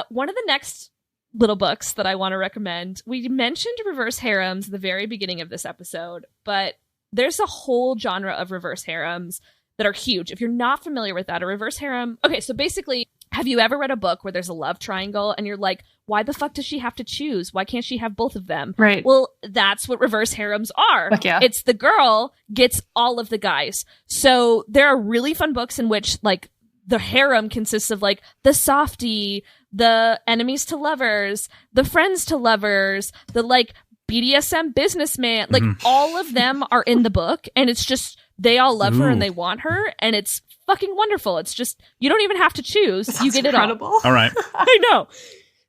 One of the next little books that I want to recommend. We mentioned reverse harems at the very beginning of this episode, but there's a whole genre of reverse harems that are huge. If you're not familiar with that, a reverse harem... Okay, so basically, have you ever read a book where there's a love triangle and you're like, why the fuck does she have to choose? Why can't she have both of them? Right. Well, that's what reverse harems are. Fuck yeah. It's the girl gets all of the guys. So there are really fun books in which, like, the harem consists of, like, the softie, the enemies to lovers, the friends to lovers, the, like, BDSM businessman. Like, all of them are in the book, and it's just, they all love her and they want her, and it's fucking wonderful. It's just, you don't even have to choose. You get incredible. it all. All right. I know.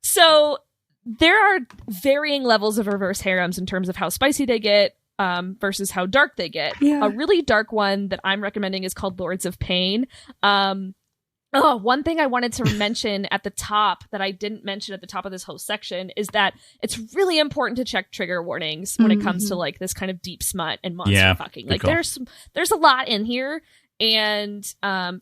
So there are varying levels of reverse harems in terms of how spicy they get versus how dark they get. Yeah. A really dark one that I'm recommending is called Lords of Pain. One thing I wanted to mention at the top that I didn't mention at the top of this whole section is that it's really important to check trigger warnings when it comes to like this kind of deep smut and monster fucking. Like there's a lot in here, and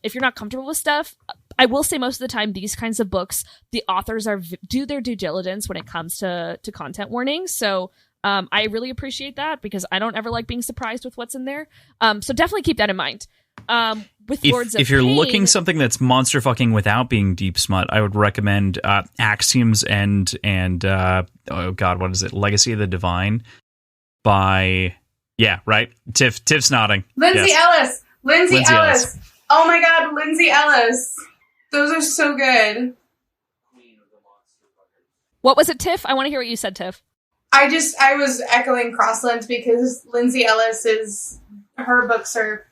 if you're not comfortable with stuff, I will say most of the time these kinds of books, the authors do their due diligence when it comes to content warnings. So I really appreciate that because I don't ever like being surprised with what's in there. So definitely keep that in mind. With Lords of If you're Pain, looking something that's monster fucking without being deep smut, I would recommend Axioms and oh god, what is it? Legacy of the Divine by Tiff's nodding. Lindsay Yes. Lindsay Ellis. Oh my god, Lindsay Ellis. Those are so good. what was it, Tiff? I want to hear what you said, Tiff. I was echoing Crossland because Lindsay Ellis her books are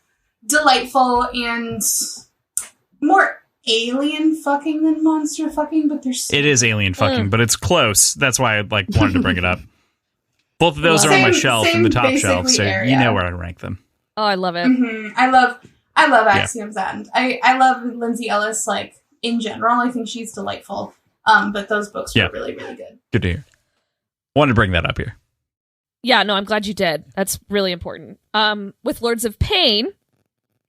delightful and more alien fucking than monster fucking, but it is alien fucking, but it's close. That's why I wanted to bring it up. Both of those are on my shelf in the top shelf, so area. you know where I rank them. Oh, I love it. Mm-hmm. I love Axioms and I love Lindsay Ellis in general. I think she's delightful. But those books were really, really good. Good to hear. Wanted to bring that up here. Yeah, no, I'm glad you did. That's really important. With Lords of Pain,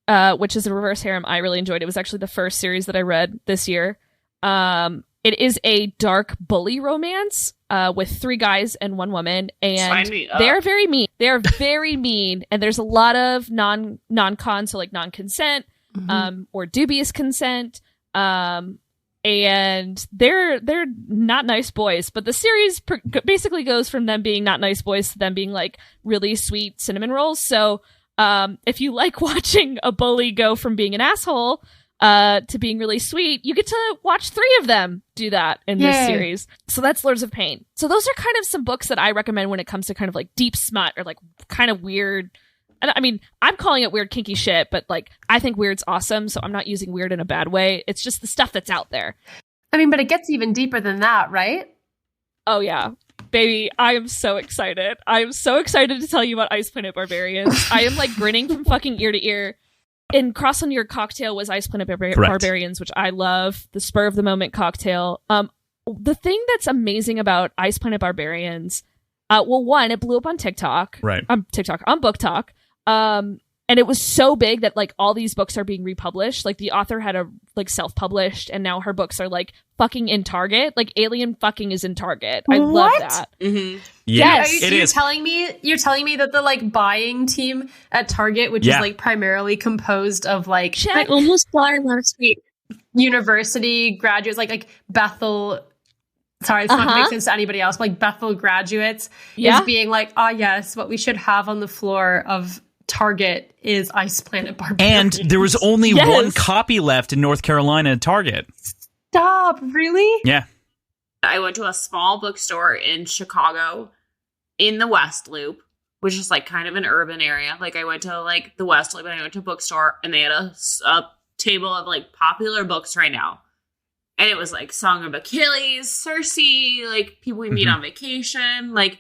which is a reverse harem, I really enjoyed. It was actually the first series that I read this year. It is a dark bully romance with 3 guys and 1 woman, and they're very mean. They're very mean, and there's a lot of non-con, so like non-consent or dubious consent. And they're not nice boys, but the series basically goes from them being not nice boys to them being like really sweet cinnamon rolls. So if you like watching a bully go from being an asshole to being really sweet, you get to watch 3 of them do that in this series. So that's Lords of Pain. So those are kind of some books that I recommend when it comes to kind of like deep smut or like kind of weird. I mean, I'm calling it weird, kinky shit, but like, I think weird's awesome, so I'm not using weird in a bad way. It's just the stuff that's out there. I mean, but it gets even deeper than that, right? Oh, yeah. Baby, I am so excited. I am so excited to tell you about Ice Planet Barbarians. I am like grinning from fucking ear to ear. In Crossland, your cocktail was Ice Planet Barbarians, which I love. The spur of the moment cocktail. The thing that's amazing about Ice Planet Barbarians, well, one, it blew up on TikTok. Right. On Book Talk. And it was so big that like all these books are being republished. Like the author had self-published, and now her books are like fucking in Target. Like alien fucking is in Target. I love that. Mm-hmm. Yes, you're telling me that the like buying team at Target, which is like primarily composed of like I almost bought it last week. University graduates, like Bethel. Sorry, it's not going to make sense to anybody else. But like Bethel graduates is being like, yes, what we should have on the floor of Target is Ice Planet Barbarians. And there was only one copy left in North Carolina at Target. Stop, really? Yeah. I went to a small bookstore in Chicago in the West Loop, which is like kind of an urban area. Like I went to like the West Loop and I went to a bookstore and they had a table of like popular books right now. And it was like Song of Achilles, Circe, like people we meet on vacation, like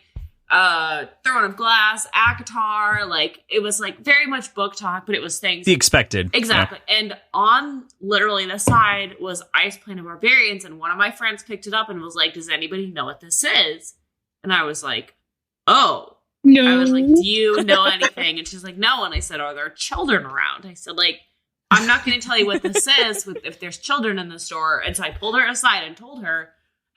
Throne of Glass, Acotar, like it was like very much book talk, but it was things the expected. Exactly. Yeah. And on literally the side was Ice Planet Barbarians, and one of my friends picked it up and was like, does anybody know what this is? And I was like, oh. No. I was like, do you know anything? And she's like, no. And I said, are there children around? I said, like, I'm not going to tell you what this is if there's children in the store. And so I pulled her aside and told her.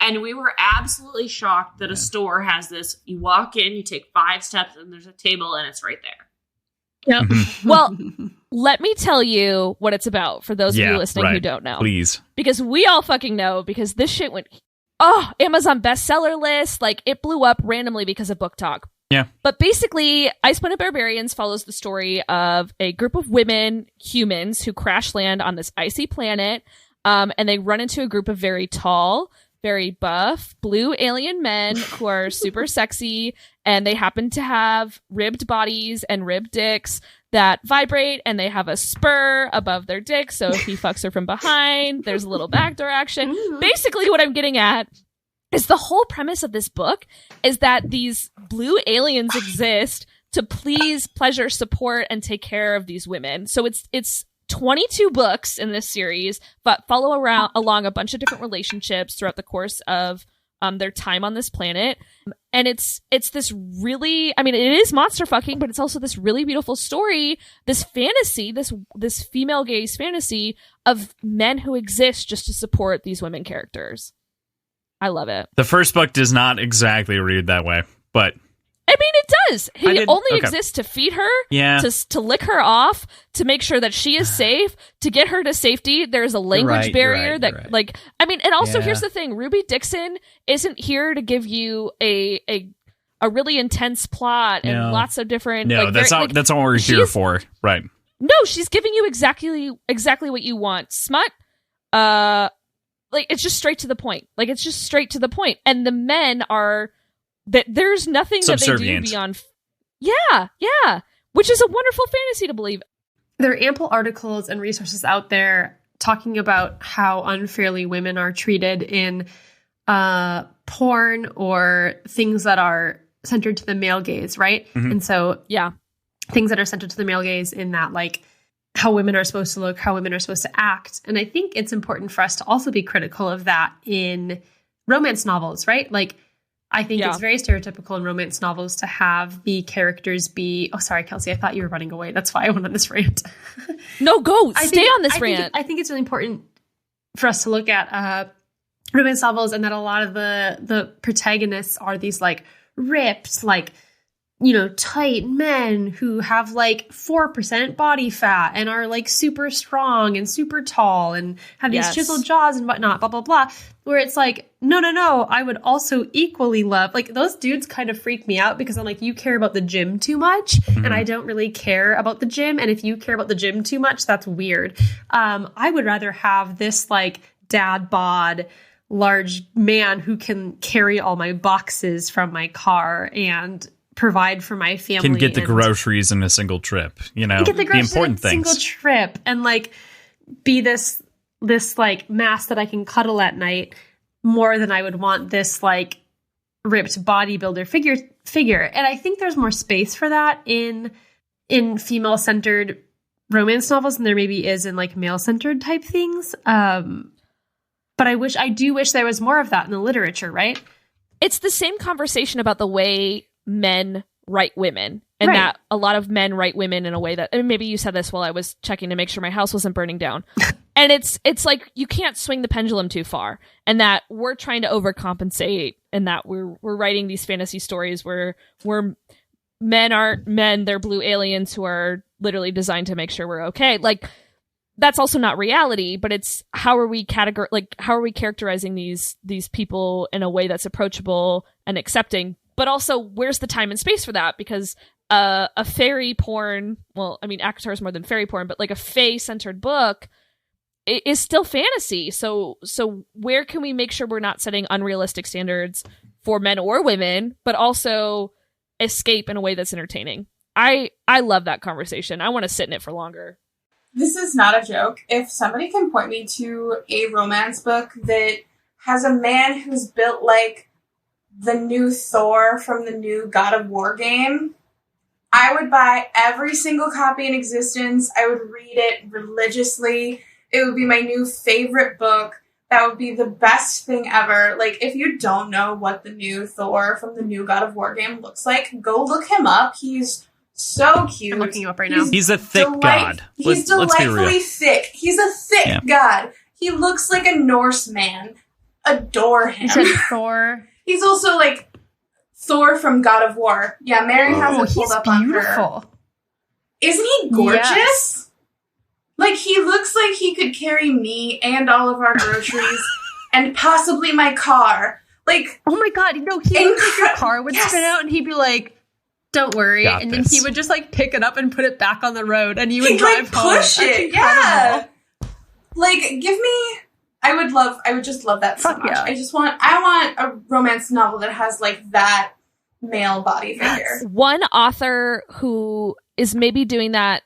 And we were absolutely shocked that a store has this. You walk in, you take 5 steps, and there's a table, and it's right there. Yep. Well, let me tell you what it's about for those of you listening who don't know. Please. Because we all fucking know, because this shit went, Amazon bestseller list. Like, it blew up randomly because of Book Talk. Yeah. But basically, Icewind Barbarians follows the story of a group of women, humans, who crash land on this icy planet, and they run into a group of very tall, very buff, blue alien men who are super sexy, and they happen to have ribbed bodies and ribbed dicks that vibrate, and they have a spur above their dick, so if he fucks her from behind, there's a little backdoor action. Basically, what I'm getting at is the whole premise of this book is that these blue aliens exist to please, pleasure, support, and take care of these women. So it's 22 books in this series, but follow along a bunch of different relationships throughout the course of their time on this planet. And it's this really, I mean, it is monster fucking, but it's also this really beautiful story, this fantasy, this female gaze fantasy of men who exist just to support these women characters. I love it. The first book does not exactly read that way, but I mean, it does. He only exists to feed her, to lick her off, to make sure that she is safe, to get her to safety. There's a language barrier like, I mean, and also here's the thing: Ruby Dixon isn't here to give you a really intense plot and lots of different. No, that's not what we're here for, right? No, she's giving you exactly what you want. Smut, like it's just straight to the point. Like it's just straight to the point, and the men are. That there's nothing that they do beyond. Yeah. Which is a wonderful fantasy to believe. There are ample articles and resources out there talking about how unfairly women are treated in porn or things that are centered to the male gaze, right? Mm-hmm. And so, things that are centered to the male gaze in that, like, how women are supposed to look, how women are supposed to act. And I think it's important for us to also be critical of that in romance novels, right? Like, I think it's very stereotypical in romance novels to have the characters be... Oh, sorry, Kelsey. I thought you were running away. That's why I went on this rant. No, go. Stay on this rant. I think it's really important for us to look at romance novels and that a lot of the protagonists are these, like, ripped, like, you know, tight men who have, like, 4% body fat and are, like, super strong and super tall and have these chiseled jaws and whatnot, blah, blah, blah. Where it's like, no, I would also equally love, like, those dudes kind of freak me out because I'm like, you care about the gym too much and I don't really care about the gym. And if you care about the gym too much, that's weird. I would rather have this, like, dad bod, large man who can carry all my boxes from my car and provide for my family. Can get the groceries in a single trip, you know, get the important things. Single trip and, like, be this like mass that I can cuddle at night more than I would want this, like, ripped bodybuilder figure. And I think there's more space for that in female centered romance novels than there maybe is in, like, male centered type things. But I do wish there was more of that in the literature, right? It's the same conversation about the way men write women. And that a lot of men write women in a way that, and maybe you said this while I was checking to make sure my house wasn't burning down. And it's like, you can't swing the pendulum too far, and that we're trying to overcompensate, and that we're writing these fantasy stories where men aren't men, they're blue aliens who are literally designed to make sure we're okay. Like, that's also not reality, but it's how are we characterizing these people in a way that's approachable and accepting, but also where's the time and space for that? Because a fairy porn, well, I mean, Acotar is more than fairy porn, but like a fae-centered book is still fantasy. So where can we make sure we're not setting unrealistic standards for men or women, but also escape in a way that's entertaining? I love that conversation. I want to sit in it for longer. This is not a joke. If somebody can point me to a romance book that has a man who's built like the new Thor from the new God of War game, I would buy every single copy in existence. I would read it religiously. It would be my new favorite book. That would be the best thing ever. Like, if you don't know what the new Thor from the new God of War game looks like, go look him up. He's so cute. I'm looking him up right now. He's a thick god. He's delightfully thick. He's a thick god. He looks like a Norse man. adore him. You said Thor. He's also like Thor from God of War. Yeah, Mary has it pulled up on her. Beautiful. Isn't he gorgeous? Yes. Like, he looks like he could carry me and all of our groceries and possibly my car. Like, oh my God, he looked like your car would spin out and he'd be like, don't worry. Got and then this. he would just like pick it up and put it back on the road and you would he'd drive like push home. it. Yeah. Like, give me, I would just love that so Fuck much. yeah. I want a romance novel that has like that male body figure. One author who is maybe doing that,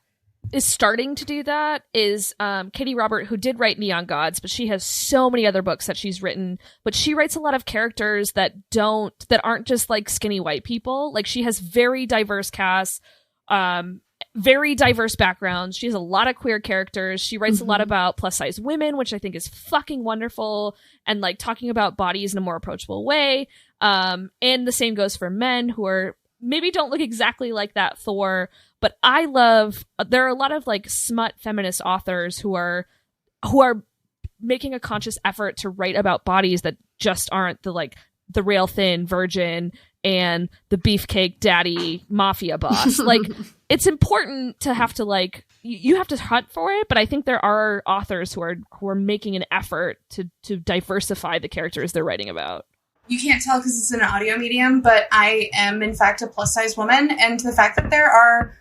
is starting to do that, is Katie Robert, who did write Neon Gods, but she has so many other books that she's written. But she writes a lot of characters that aren't just like skinny white people. Like, she has very diverse casts, very diverse backgrounds. She has a lot of queer characters. She writes a lot about plus size women, which I think is fucking wonderful, and like talking about bodies in a more approachable way. And the same goes for men who are maybe don't look exactly like that Thor, but there are a lot of like smut feminist authors who are making a conscious effort to write about bodies that just aren't the rail thin virgin and the beefcake daddy mafia boss. Like, it's important to have to like, you have to hunt for it, but I think there are authors who are making an effort to diversify the characters they're writing about. You can't tell because it's an audio medium, but I am in fact a plus size woman, and the fact that there are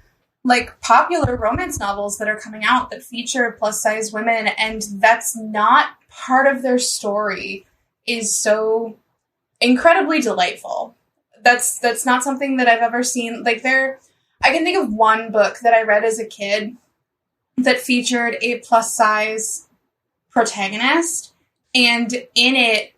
like popular romance novels that are coming out that feature plus size women and that's not part of their story is so incredibly delightful. That's not something that I've ever seen. Like, I can think of one book that I read as a kid that featured a plus size protagonist, and in it,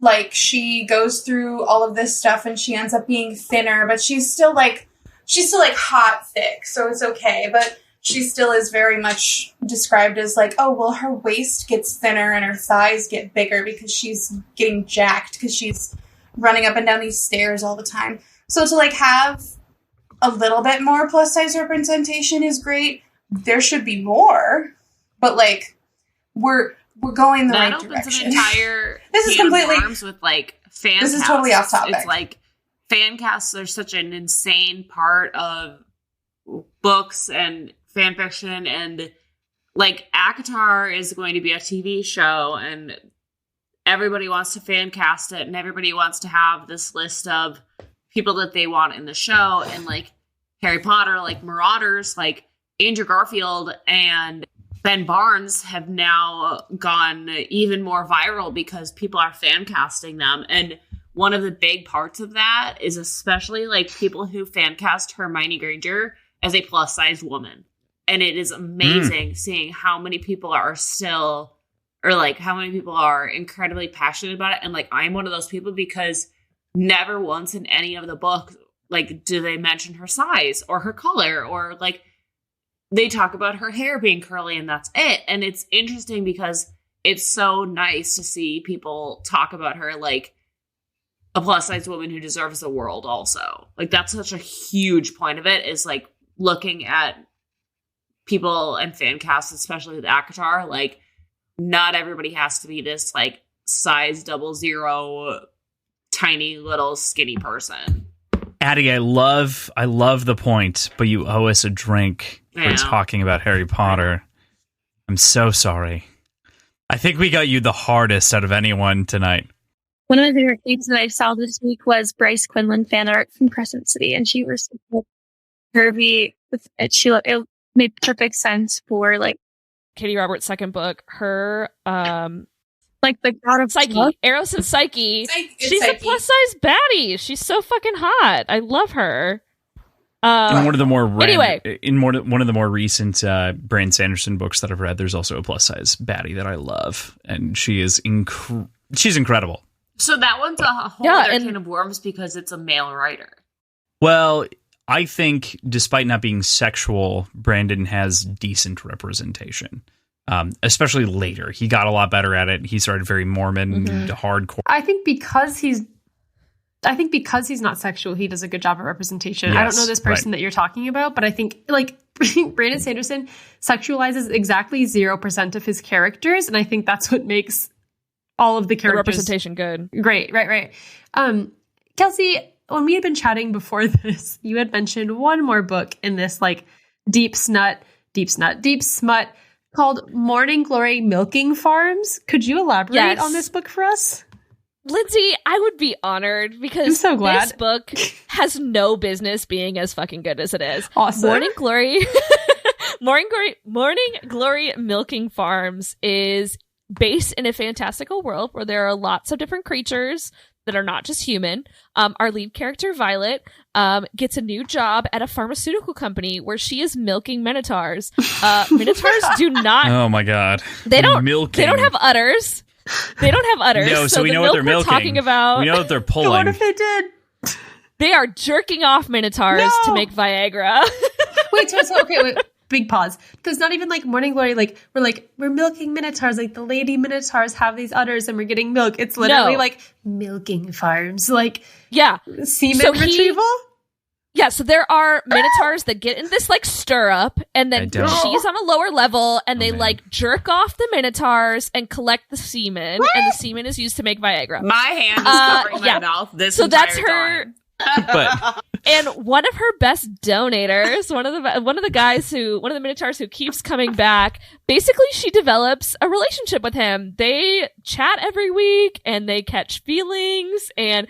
like, she goes through all of this stuff and she ends up being thinner, but she's still hot thick, so it's okay. But she still is very much described as like, oh, well, her waist gets thinner and her thighs get bigger because she's getting jacked because she's running up and down these stairs all the time. So to like have a little bit more plus size representation is great. There should be more, but like we're going the right direction. That opens an entire this is can of completely worms with like fan This is casts. totally off topic. It's like fan casts are such an insane part of books and fan fiction, and like Acotar is going to be a TV show and everybody wants to fan cast it and everybody wants to have this list of people that they want in the show. And like Harry Potter, like Marauders, like Andrew Garfield and Ben Barnes have now gone even more viral because people are fan casting them. And one of the big parts of that is especially like people who fan cast Hermione Granger as a plus size woman. And it is amazing seeing how many people are still, or like how many people are incredibly passionate about it. And like, I'm one of those people because never once in any of the books, like, do they mention her size or her color, or like they talk about her hair being curly and that's it. And it's interesting because it's so nice to see people talk about her like a plus size woman who deserves the world also. Like, that's such a huge point of it, is like looking at people and fan casts, especially with Acotar, like not everybody has to be this like size 00 tiny little skinny person. Addie, I love the point, but you owe us a drink for talking about Harry Potter. I'm so sorry. I think we got you the hardest out of anyone tonight. One of my favorite things that I saw this week was Bryce Quinlan Fan Art from Crescent City, and she was so curvy with it. It made perfect sense for like Katie Roberts' second book, her like the god of Psyche, love. Eros and Psyche. She's Psyche. a plus size baddie. She's so fucking hot. I love her. In one of the more one of the more recent Brandon Sanderson books that I've read, there's also a plus size baddie that I love, and she is she's incredible. So that one's a whole other can of worms because it's a male writer. Well, I think despite not being sexual, Brandon has decent representation. Especially later. He got a lot better at it. He started very Mormon, hardcore. I think because he's not sexual, he does a good job at representation. Yes, I don't know this person that you're talking about, but I think like Brandon Sanderson sexualizes exactly 0% of his characters, and I think that's what makes all of the The characters. representation good. Great, right. Kelsey, when we had been chatting before this, you had mentioned one more book in this like Deep Smut called Morning Glory Milking Farms. Could you elaborate on this book for us? Lindsay, I would be honored because I'm so glad. This book has no business being as fucking good as it is. Awesome. Morning Glory Milking Farms is based in a fantastical world where there are lots of different creatures that are not just human. Our lead character, Violet, gets a new job at a pharmaceutical company where she is milking minotaurs. Minotaurs do not... Oh my god. They don't have udders. No, so we know what they're milking. Talking about, we know what they're pulling. What if they did? They are jerking off minotaurs to make Viagra. Wait. Big pause. There's not even like Morning Glory. We're milking minotaurs. Like the lady minotaurs have these udders, and we're getting milk. It's literally like milking farms. Like semen retrieval. So there are minotaurs that get in this like stirrup, and then she's on a lower level, and they like jerk off the minotaurs and collect the semen, and the semen is used to make Viagra. My hand is covering my mouth. So that's her. But and one of her best donators, one of the minotaurs who keeps coming back, basically she develops a relationship with him. They chat every week and they catch feelings, and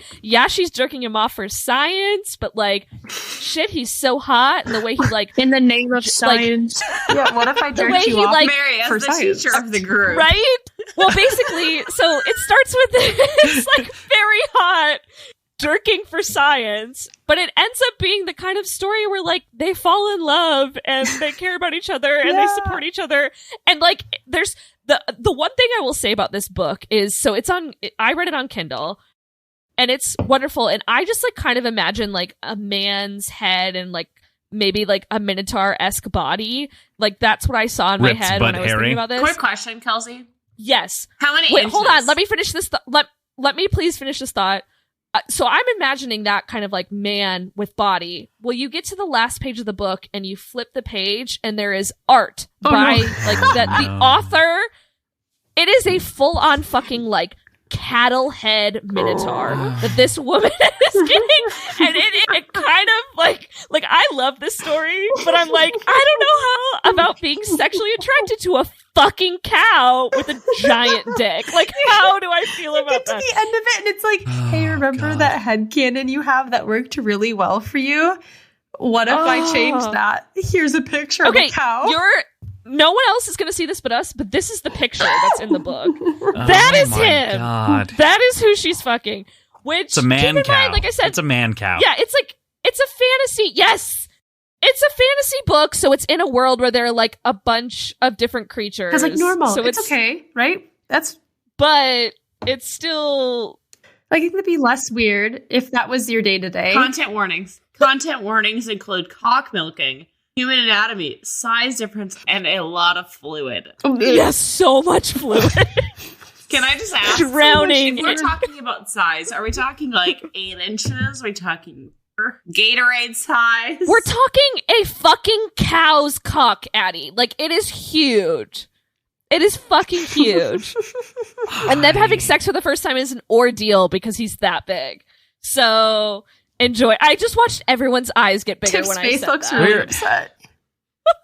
she's jerking him off for science, but like shit, he's so hot, and the way he like in the name of science. What if I jerked you off Mary as for the science? teacher of the group, right? Well, basically, so it starts with this like very hot jerking for science, but it ends up being the kind of story where like they fall in love and they care about each other and they support each other, and like there's the one thing I will say about this book is, so I read it on Kindle and it's wonderful, and I just like kind of imagine like a man's head and like maybe like a minotaur-esque body, like that's what I saw in my head when I was thinking about this. Quick question, Kelsey. Yes. How many Wait, inches? hold on. Let me finish this. Let me please finish this thought. So I'm imagining that kind of like man with body. Well, you get to the last page of the book and you flip the page and there is art by the author. It is a full on fucking like cattle head minotaur that this woman is getting, and it kind of like I love this story, but I'm like, I don't know how about being sexually attracted to a fucking cow with a giant dick. Like, how do I feel about that? You get to the end of it and it's like, hey, remember that headcanon you have that worked really well for you? What if I change that? Here's a picture of a cow. No one else is going to see this but us, but this is the picture that's in the book. That is him. God. That is who she's fucking. Which, it's a man cow. Mind, like I said, it's a man cow. Yeah, it's a fantasy. Yes. It's a fantasy book, so it's in a world where there are like a bunch of different creatures. It's like normal. So it's okay, right? But it's still like, it could be less weird if that was your day to day. Content warnings. Content warnings include cock milking, human anatomy, size difference, and a lot of fluid. Yes, so much fluid. Can I just ask? Drowning. If we're talking about size, are we talking like 8 inches? Are we talking Gatorade size? We're talking a fucking cow's cock, Addie. Like, it is huge. It is fucking huge. And them having sex for the first time is an ordeal because he's that big. So enjoy. I just watched everyone's eyes get bigger when I said looks that. really upset.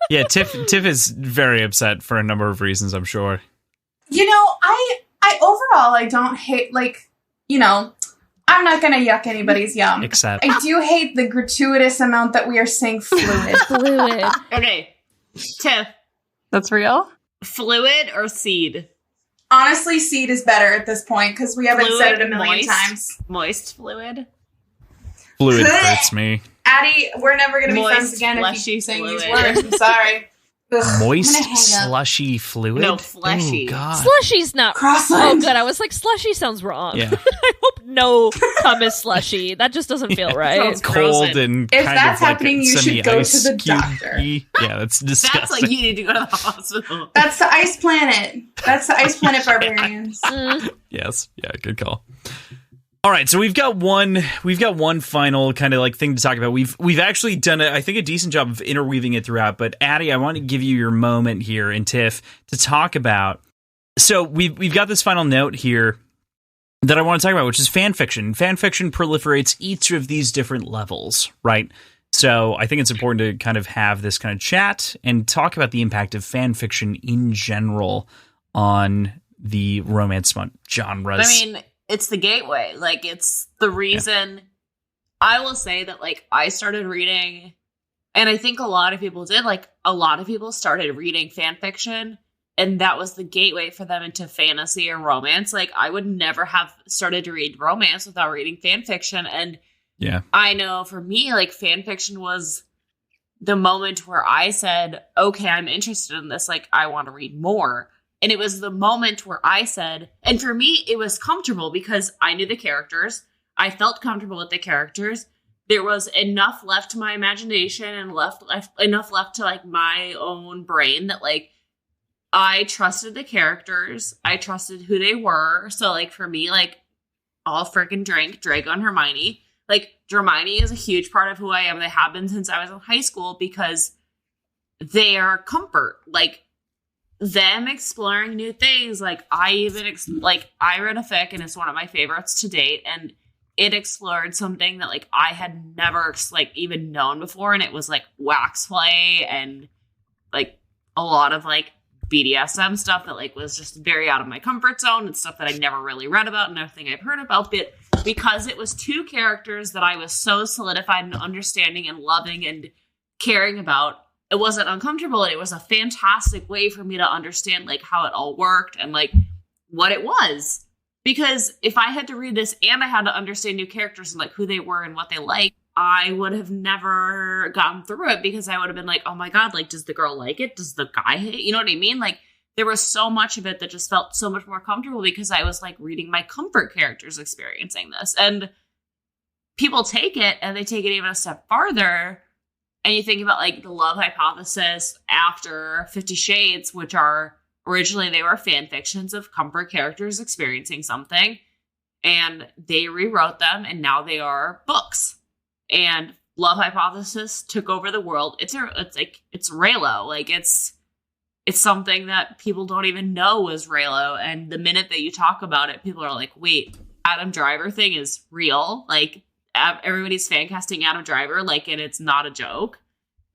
Yeah, Tiff is very upset for a number of reasons, I'm sure. You know, I overall, I don't hate, like, you know, I'm not going to yuck anybody's yum. Except I do hate the gratuitous amount that we are saying fluid. Fluid. Okay. Tiff. That's real? Fluid or seed? Honestly, seed is better at this point because we haven't said it a million times. Moist fluid? Fluid hurts me. Addie, we're never going to be Moist, friends again if you fleshy keep saying fluid. these words. I'm sorry. Ugh, Moist, I'm gonna hang up. slushy fluid? No, fleshy. Oh, God. Slushy's not. Crossland. Oh, good. I was like, slushy sounds wrong. Yeah. I hope no cum is slushy. That just doesn't feel right. Sounds Cold frozen. and If kind that's of like happening, you should go to the doctor. Yeah, that's disgusting. That's like you need to go to the hospital. That's the Ice Planet. That's the Ice Planet barbarians. Yes. Yeah, good call. All right, so we've got one final kind of like thing to talk about. We've actually done I think a decent job of interweaving it throughout, but Addie, I want to give you your moment here, and Tiff, to talk about So we've got this final note here that I want to talk about, which is fan fiction. Fan fiction proliferates each of these different levels, right? So I think it's important to kind of have this kind of chat and talk about the impact of fan fiction in general on the romance smut genres. I mean, it's the gateway. Like, it's the reason. I will say that, like, I started reading, and I think a lot of people did, like, a lot of people started reading fan fiction, and that was the gateway for them into fantasy or romance. Like, I would never have started to read romance without reading fan fiction. And yeah, I know for me, like, fan fiction was the moment where I said, okay, I'm interested in this. Like, I want to read more. And it was the moment where I said, and for me, it was comfortable because I knew the characters. I felt comfortable with the characters. There was enough left to my imagination and enough left to, like, my own brain that, like, I trusted the characters. I trusted who they were. So, like, for me, like, I'll freaking drink Draco and Hermione. Like, Hermione is a huge part of who I am. They have been since I was in high school because they are comfort. Like, them exploring new things. Like, I read a fic, and it's one of my favorites to date, and it explored something that, like, I had never, like, even known before, and it was, like, wax play and, like, a lot of, like, BDSM stuff that, like, was just very out of my comfort zone and stuff that I never really read about and everything I've heard about. But because it was two characters that I was so solidified in understanding and loving and caring about, it wasn't uncomfortable. And it was a fantastic way for me to understand, like, how it all worked and, like, what it was. Because if I had to read this and I had to understand new characters and, like, who they were and what they liked, I would have never gotten through it because I would have been like, oh my God, like, does the girl like it? Does the guy hate it? You know what I mean? Like, there was so much of it that just felt so much more comfortable because I was, like, reading my comfort characters experiencing this. And people take it and they take it even a step farther. And you think about, like, the love hypothesis after 50 Shades, which are originally they were fan fictions of comfort characters experiencing something, and they rewrote them, and now they are books. And Love Hypothesis took over the world. It's Raylo. Like, it's something that people don't even know was Raylo. And the minute that you talk about it, people are like, wait, Adam Driver thing is real. Like, everybody's fan casting Adam Driver, like, and it's not a joke.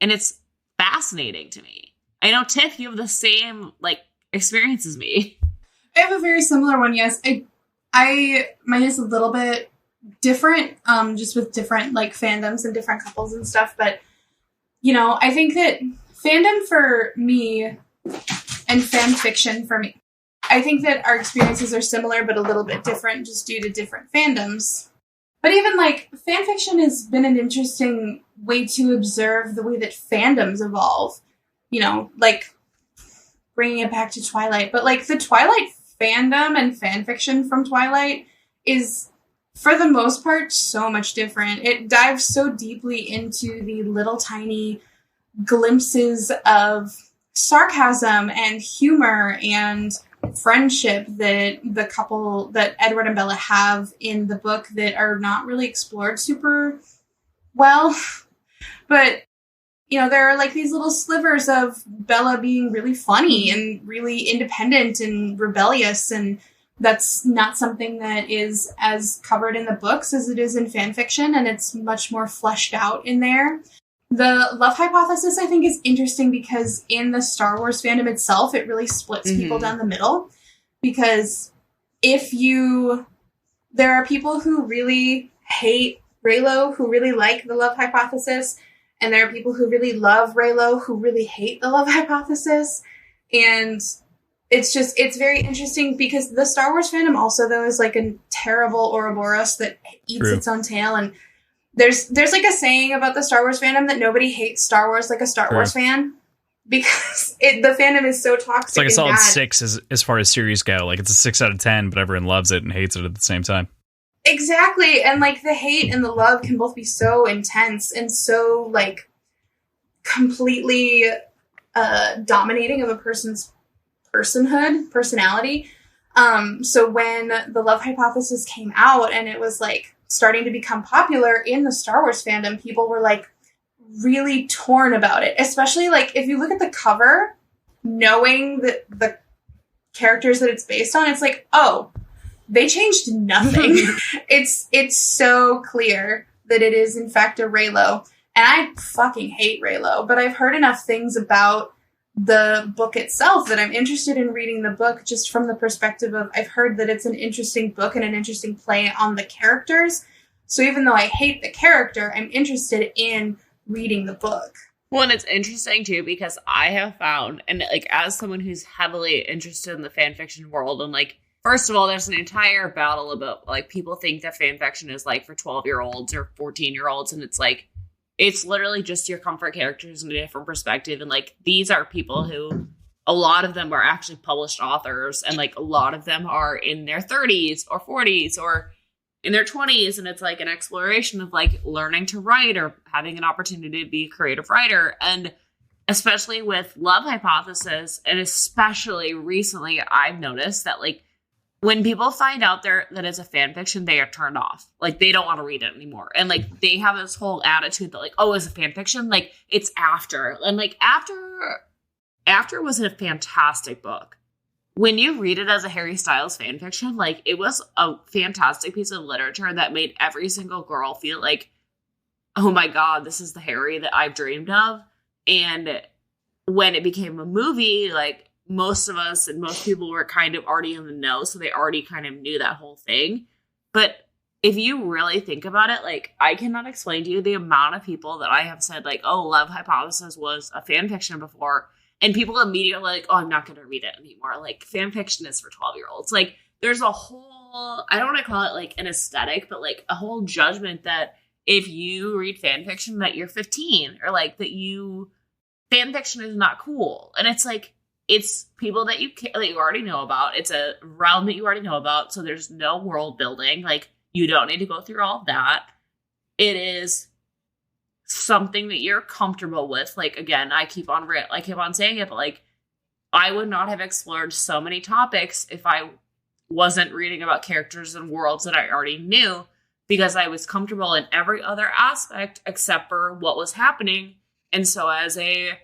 And it's fascinating to me. I know, Tiff, you have the same, like, experience as me. I have a very similar one, yes. Mine is a little bit different, just with different, like, fandoms and different couples and stuff. But, you know, I think that fandom for me and fan fiction for me, I think that our experiences are similar but a little bit different just due to different fandoms. But even, like, fan fiction has been an interesting way to observe the way that fandoms evolve. You know, like, bringing it back to Twilight. But, like, the Twilight fandom and fan fiction from Twilight is, for the most part, so much different. It dives so deeply into the little tiny glimpses of sarcasm and humor and friendship that the couple that Edward and Bella have in the book that are not really explored super well. But, you know, there are, like, these little slivers of Bella being really funny and really independent and rebellious, and that's not something that is as covered in the books as it is in fan fiction, and it's much more fleshed out in there. The Love Hypothesis, I think, is interesting because in the Star Wars fandom itself, it really splits people down the middle. Because there are people who really hate Raylo, who really like the Love Hypothesis, and there are people who really love Raylo, who really hate the Love Hypothesis. And it's very interesting because the Star Wars fandom also, though, is like a terrible Ouroboros that eats its own tail. And there's like a saying about the Star Wars fandom that nobody hates Star Wars like a Star Wars fan, because the fandom is so toxic. It's like a solid 6 as far as series go. Like, it's a 6 out of 10, but everyone loves it and hates it at the same time. Exactly. And, like, the hate and the love can both be so intense and so, like, completely dominating of a person's personality. So when the Love Hypothesis came out and it was, like, starting to become popular in the Star Wars fandom, people were, like, really torn about it. Especially, like, if you look at the cover, knowing that the characters that it's based on, it's like, oh, they changed nothing. It's so clear that it is in fact a Reylo. And I fucking hate Reylo, but I've heard enough things about the book itself that I'm interested in reading the book just from the perspective of I've heard that it's an interesting book and an interesting play on the characters. So even though I hate the character, I'm interested in reading the book. Well, and it's interesting too because I have found, and like as someone who's heavily interested in the fan fiction world, and like first of all, there's an entire battle about like people think that fan fiction is like for 12-year-olds or 14-year-olds, and it's like it's literally just your comfort characters in a different perspective. And like these are people who a lot of them are actually published authors, and like a lot of them are in their 30s or 40s or in their 20s, and it's like an exploration of like learning to write or having an opportunity to be a creative writer. And especially with Love Hypothesis, and especially recently, I've noticed that like when people find out that it's a fan fiction, they are turned off. Like they don't want to read it anymore. And like they have this whole attitude that like, oh, it's a fan fiction, like it's After. And like After was a fantastic book. When you read it as a Harry Styles fan fiction, like it was a fantastic piece of literature that made every single girl feel like, oh my God, this is the Harry that I've dreamed of. And when it became a movie, like most of us and most people were kind of already in the know, so they already kind of knew that whole thing. But if you really think about it, like I cannot explain to you the amount of people that I have said like, oh, Love Hypothesis was a fan fiction before. And people immediately like, oh, I'm not going to read it anymore. Like, fan fiction is for 12-year-olds. Like, there's a whole, I don't want to call it like an aesthetic, but like a whole judgment that if you read fan fiction that you're 15 or like that fan fiction is not cool. And it's like, it's people that you already know about. It's a realm that you already know about. So there's no world building. Like, you don't need to go through all of that. It is something that you're comfortable with. Like, again, I keep on saying it, but like I would not have explored so many topics if I wasn't reading about characters and worlds that I already knew, because I was comfortable in every other aspect except for what was happening. And so as a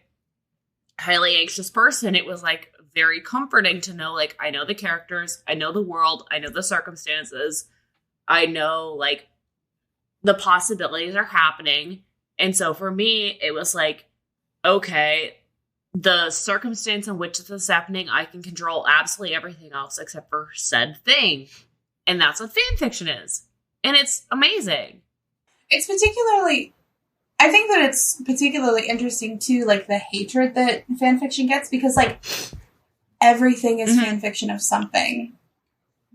highly anxious person, it was like very comforting to know, like, I know the characters, I know the world, I know the circumstances, I know like the possibilities are happening. And so for me, it was like, okay, the circumstance in which this is happening, I can control absolutely everything else except for said thing. And that's what fan fiction is. And it's amazing. I think that it's particularly interesting too, like the hatred that fan fiction gets, because like everything is fan fiction of something.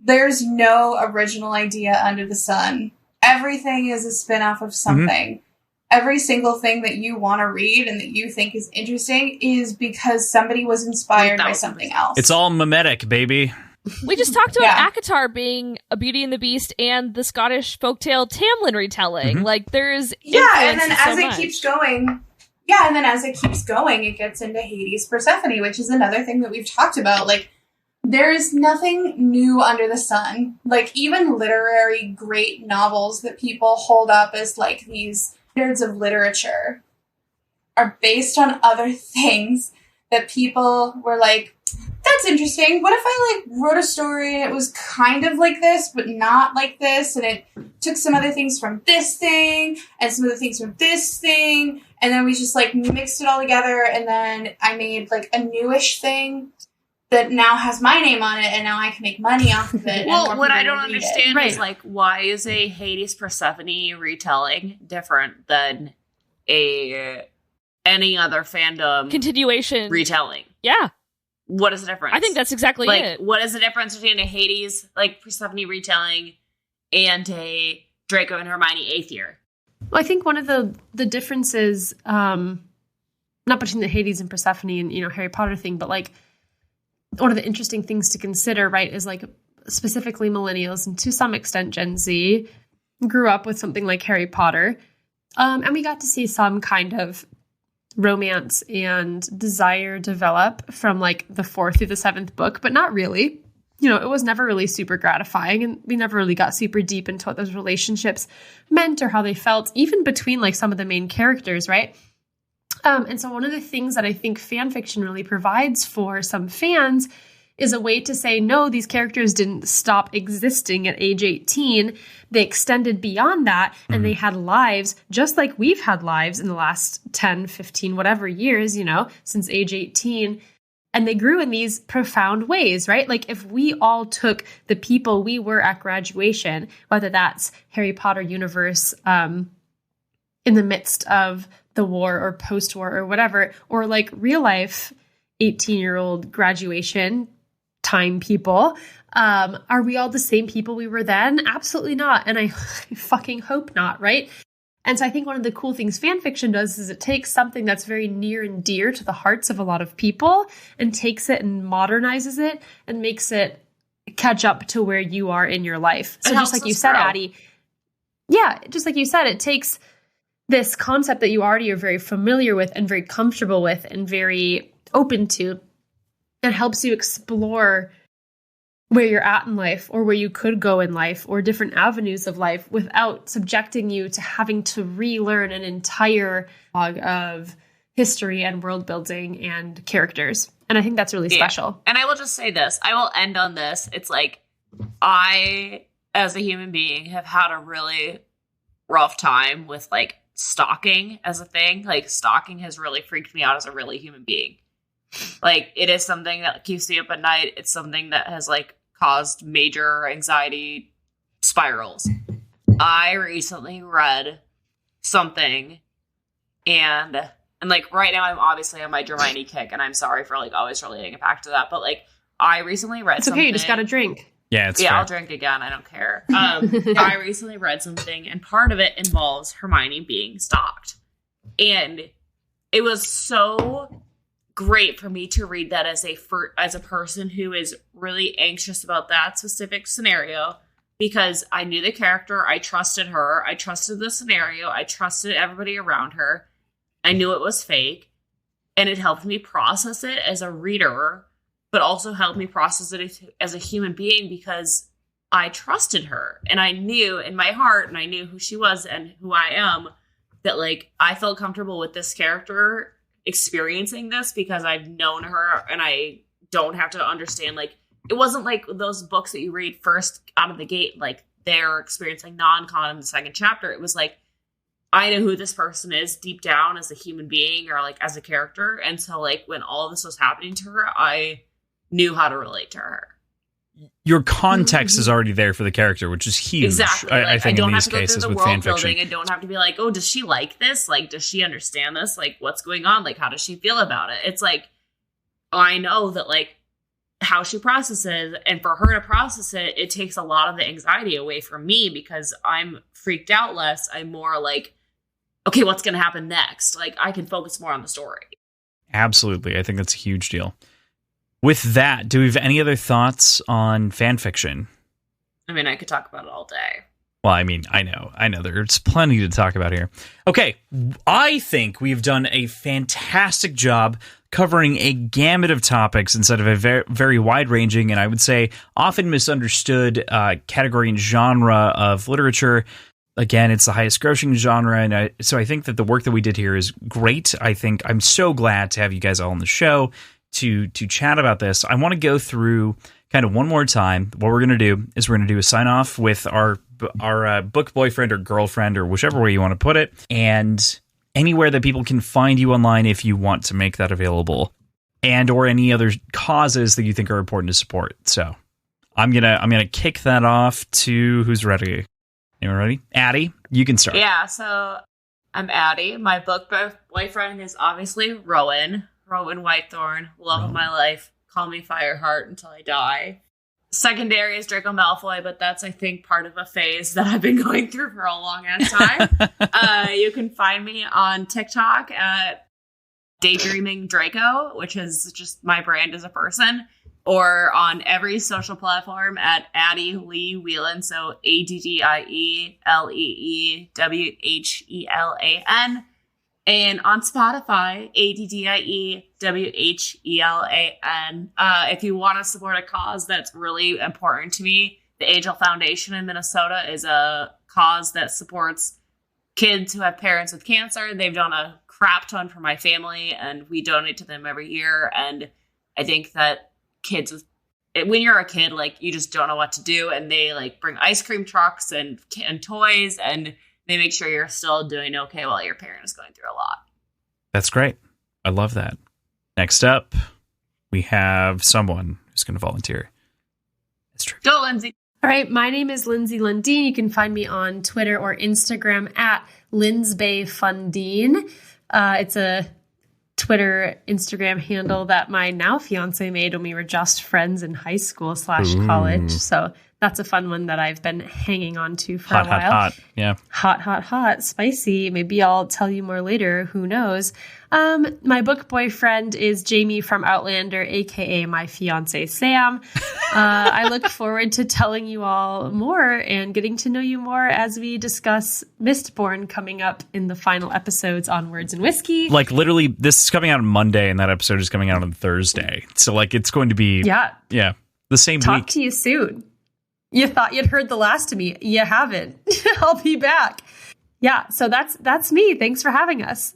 There's no original idea under the sun. Everything is a spin-off of something. Every single thing that you want to read and that you think is interesting is because somebody was inspired by something else. It's all mimetic, baby. We just talked about Acotar being a Beauty and the Beast and the Scottish folktale Tamlin retelling. Like, there's and then as it keeps going, it gets into Hades Persephone, which is another thing that we've talked about. Like, there is nothing new under the sun. Like, even literary great novels that people hold up as like these standards of literature are based on other things that people were like, that's interesting. What if I like wrote a story and it was kind of like this, but not like this, and it took some other things from this thing and some other things from this thing, and then we just like mixed it all together, and then I made like a newish thing that now has my name on it, and now I can make money off of it. Well, what I don't understand is like, why is a Hades Persephone retelling different than any other fandom continuation retelling? Yeah. What is the difference? I think that's exactly like, it. What is the difference between a Hades like Persephone retelling and a Draco and Hermione 8th year? Well, I think one of the differences, not between the Hades and Persephone and, you know, Harry Potter thing, but like one of the interesting things to consider, right, is like specifically millennials and to some extent Gen Z grew up with something like Harry Potter. And we got to see some kind of romance and desire develop from like the 4th through the 7th book, but not really. You know, it was never really super gratifying, and we never really got super deep into what those relationships meant or how they felt, even between like some of the main characters, right? And so one of the things that I think fan fiction really provides for some fans is a way to say, no, these characters didn't stop existing at age 18. They extended beyond that, and they had lives just like we've had lives in the last 10, 15, whatever years, since age 18. And they grew in these profound ways, right? Like if we all took the people we were at graduation, whether that's Harry Potter universe in the midst of the war or post-war or whatever, or like real life 18-year-old graduation time people, are we all the same people we were then? Absolutely not. And I fucking hope not, right? And so I think one of the cool things fan fiction does is it takes something that's very near and dear to the hearts of a lot of people and takes it and modernizes it and makes it catch up to where you are in your life. So just like you said, Addie, just like you said, it takes this concept that you already are very familiar with and very comfortable with and very open to, and helps you explore where you're at in life or where you could go in life or different avenues of life without subjecting you to having to relearn an entire log of history and world building and characters. And I think that's really special. And I will just say this. I will end on this. It's like, I, as a human being, have had a really rough time with like stalking as a thing. Like stalking has really freaked me out as a really human being. Like it is something that keeps me up at night. It's something that has like caused major anxiety spirals. I recently read something and like right now I'm obviously on my Hermione kick, and I'm sorry for like always relating it back to that, but like I recently read something. It's okay, you just gotta drink. Yeah, it's fair. I'll drink again. I don't care. I recently read something, and part of it involves Hermione being stalked. And it was so great for me to read that as a person who is really anxious about that specific scenario, because I knew the character, I trusted her, I trusted the scenario, I trusted everybody around her. I knew it was fake, and it helped me process it as a reader, but also helped me process it as a human being because I trusted her, and I knew in my heart, and I knew who she was and who I am, that like I felt comfortable with this character experiencing this because I've known her, and I don't have to understand. Like it wasn't like those books that you read first out of the gate, like they're experiencing non-con in the second chapter. It was like I know who this person is deep down as a human being or like as a character, and so like when all this was happening to her, I knew how to relate to her. Your context is already there for the character, which is huge. Exactly. Like, I think don't in have these to go cases through the with fan world building. fiction, I don't have to be like, oh, does she like this? Like, does she understand this? Like, what's going on? Like, how does she feel about it? It's like, I know that like how she processes, and for her to process it, it takes a lot of the anxiety away from me because I'm freaked out less. I'm more like, okay, what's going to happen next? Like, I can focus more on the story. Absolutely. I think that's a huge deal. With that, do we have any other thoughts on fan fiction? I mean, I could talk about it all day. Well, I mean, I know there's plenty to talk about here. Okay, I think we've done a fantastic job covering a gamut of topics instead of a very, very wide-ranging and I would say often misunderstood category and genre of literature. Again, it's the highest grossing genre, and so I think that the work that we did here is great. I think I'm so glad to have you guys all on the show to chat about this. I want to go through kind of one more time. What we're going to do is we're going to do a sign off with our book boyfriend or girlfriend or whichever way you want to put it, and anywhere that people can find you online if you want to make that available, and or any other causes that you think are important to support. So I'm gonna kick that off to who's ready. Anyone ready? Addie, you can start. Yeah, so I'm Addie. My book boyfriend is obviously Rowan Whitethorn, love of my life. Call me Fireheart until I die. Secondary is Draco Malfoy, but that's, I think, part of a phase that I've been going through for a long ass time. You can find me on TikTok at Daydreaming Draco, which is just my brand as a person, or on every social platform at Addie Lee Whelan, so ADDIELEEWHELAN. And on Spotify, ADDIEWHELAN. If you want to support a cause that's really important to me, the Angel Foundation in Minnesota is a cause that supports kids who have parents with cancer. They've done a crap ton for my family, and we donate to them every year. And I think that kids with when you're a kid, like, you just don't know what to do, and they like bring ice cream trucks and toys, and they make sure you're still doing okay while your parent is going through a lot. That's great. I love that. Next up, we have someone who's going to volunteer. It's true. Go, Lindsay. All right, my name is Lindsay Lundeen. You can find me on Twitter or Instagram at LindsbayFundeen. It's a Twitter, Instagram handle that my now fiance made when we were just friends in high school / college. So that's a fun one that I've been hanging on to for a while. Hot. Yeah. Hot, spicy. Maybe I'll tell you more later. Who knows? My book boyfriend is Jamie from Outlander, aka my fiance Sam. I look forward to telling you all more and getting to know you more as we discuss Mistborn coming up in the final episodes on Words and Whiskey. Like, literally, this is coming out on Monday, and that episode is coming out on Thursday. So, like, it's going to be the same week. Talk to you soon. You thought you'd heard the last of me. You haven't. I'll be back. Yeah, so that's me. Thanks for having us.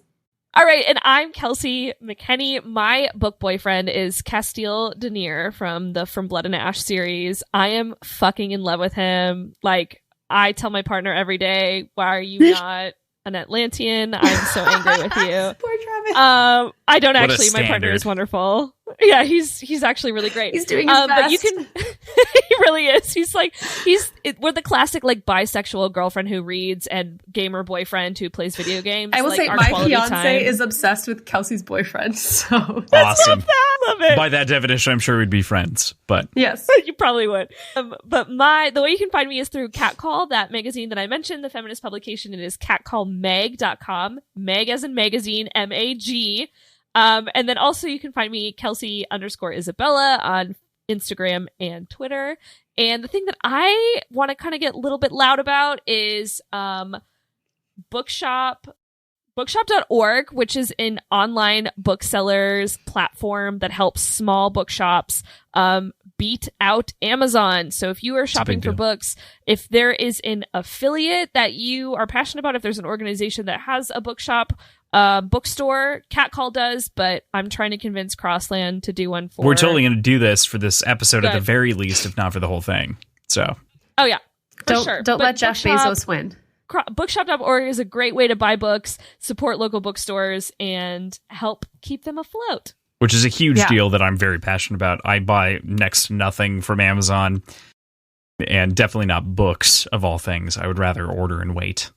All right, and I'm Kelsey McKenney. My book boyfriend is Castile Denier from the From Blood and Ash series. I am fucking in love with him. Like, I tell my partner every day, why are you not an Atlantean? I'm so angry with you. Poor Travis. I don't actually. My partner is wonderful. Yeah, he's actually really great. He's doing his best. But you can, he really is. We're the classic like bisexual girlfriend who reads and gamer boyfriend who plays video games. I will like, say our my quality fiance time. is obsessed with Kelsey's boyfriend. So Awesome. Love it. By that definition, I'm sure we'd be friends. But yes, you probably would. But the way you can find me is through Catcall, that magazine that I mentioned, the feminist publication. It is catcallmag.com. Mag as in magazine, MAG. And then also you can find me Kelsey_Isabella on Instagram and Twitter. And the thing that I want to kind of get a little bit loud about is bookshop.org, which is an online booksellers platform that helps small bookshops beat out Amazon. So if you are shopping for books, if there is an affiliate that you are passionate about, if there's an organization that has a bookshop, bookstore, Catcall does, but I'm trying to convince Crossland to do one for... We're totally going to do this for this episode at the very least, if not for the whole thing. So. Oh yeah, sure. Don't let Jeff Bezos win. Bookshop.org is a great way to buy books, support local bookstores, and help keep them afloat. Which is a huge deal that I'm very passionate about. I buy next to nothing from Amazon, and definitely not books, of all things. I would rather order and wait.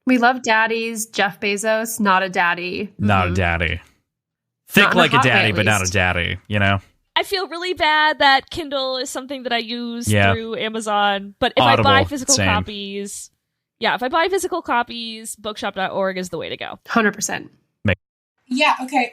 We love daddies. Jeff Bezos, not a daddy. Not a daddy. Thick like a daddy, but not a daddy, you know? I feel really bad that Kindle is something that I use through Amazon, but if Audible, I buy physical copies... Yeah, if I buy physical copies, bookshop.org is the way to go. 100%. Yeah, okay.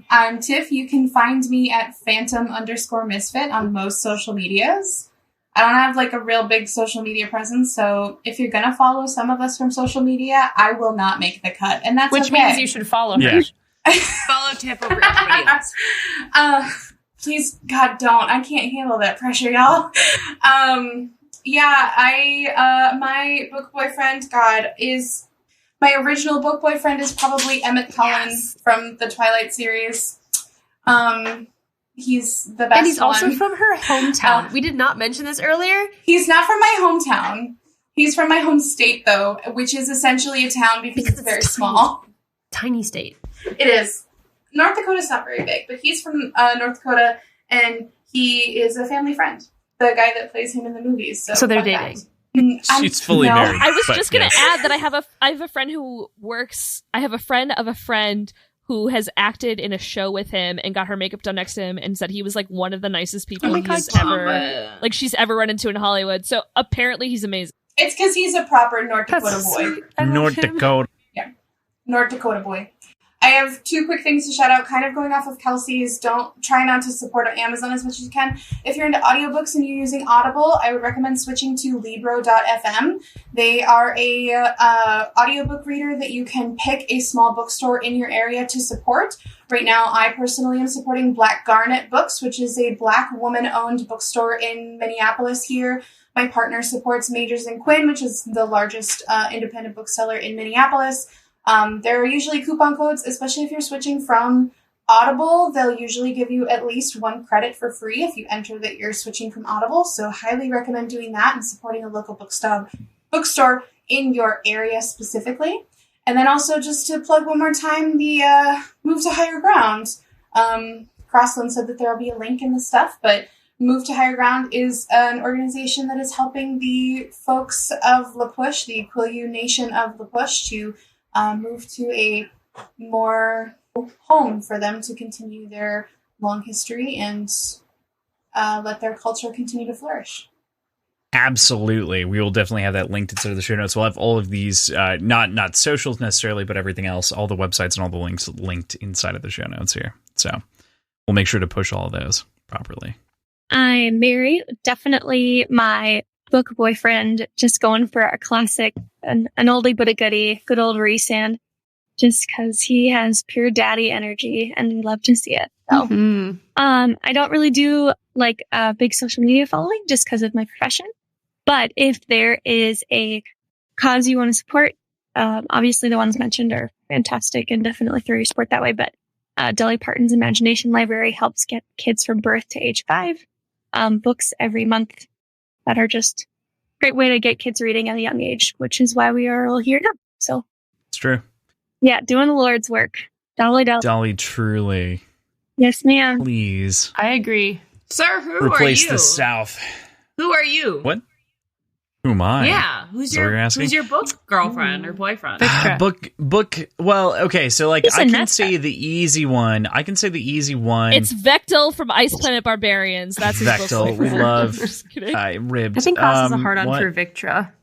I'm Tiff. You can find me at Phantom_Misfit on most social medias. I don't have like a real big social media presence, so if you're gonna follow some of us from social media, I will not make the cut, and that's Which means you should follow her. Follow Tiff over everybody else. Please, God, don't. I can't handle that pressure, y'all. My book boyfriend, my original book boyfriend is probably Emmett Cullen from the Twilight series. He's the best. And he's also from her hometown. We did not mention this earlier. He's not from my hometown. He's from my home state, though, which is essentially a town because it's very small. Tiny state. It is. North Dakota's not very big, but he's from North Dakota, and he is a family friend. The guy that plays him in the movies. So they're dating. She's fully married. I was just going to add that I have a friend who works. I have a friend of a friend who has acted in a show with him and got her makeup done next to him and said he was like one of the nicest people she's ever run into in Hollywood. So apparently he's amazing. It's because he's a proper North Dakota boy. North Dakota. Yeah. North Dakota boy. I have two quick things to shout out, kind of going off of Kelsey's. Try not to support Amazon as much as you can. If you're into audiobooks and you're using Audible, I would recommend switching to Libro.fm. They are a audiobook reader that you can pick a small bookstore in your area to support. Right now, I personally am supporting Black Garnet Books, which is a Black woman-owned bookstore in Minneapolis here. My partner supports Majors and Quinn, which is the largest independent bookseller in Minneapolis. There are usually coupon codes, especially if you're switching from Audible, they'll usually give you at least 1 credit for free if you enter that you're switching from Audible. So highly recommend doing that and supporting a local bookstore in your area specifically. And then also just to plug one more time, the Move to Higher Ground. Crossland said that there will be a link in the stuff, but Move to Higher Ground is an organization that is helping the folks of La Push, the Quileute Nation of La Push, to move to a more home for them to continue their long history and let their culture continue to flourish. Absolutely. We will definitely have that linked inside of the show notes. We'll have all of these, not socials necessarily, but everything else, all the websites and all the links linked inside of the show notes here. So we'll make sure to push all of those properly. I'm Mary, definitely my book boyfriend, just going for a classic, an oldie but a goodie, good old Resand, just because he has pure daddy energy and we love to see it. So, I don't really do like a big social media following just because of my profession. But if there is a cause you want to support, obviously the ones mentioned are fantastic and definitely throw your support that way. But Dolly Parton's Imagination Library helps get kids from birth to age 5 books every month that are just a great way to get kids reading at a young age, which is why we are all here now. So it's true. Yeah, doing the Lord's work. Dolly. Dolly, truly. Yes, ma'am. Please. I agree. Sir, who Replace are you? the South. Who are you? What? Who am I? Yeah, who's your book girlfriend or boyfriend? Book. Well, okay, so like Listen, I can that's say the easy one. It's Vectel from Ice Planet Barbarians. That's his Vectel. book We boyfriend. love Just kidding. ribs. I think Cross is a hard on what? for Victra.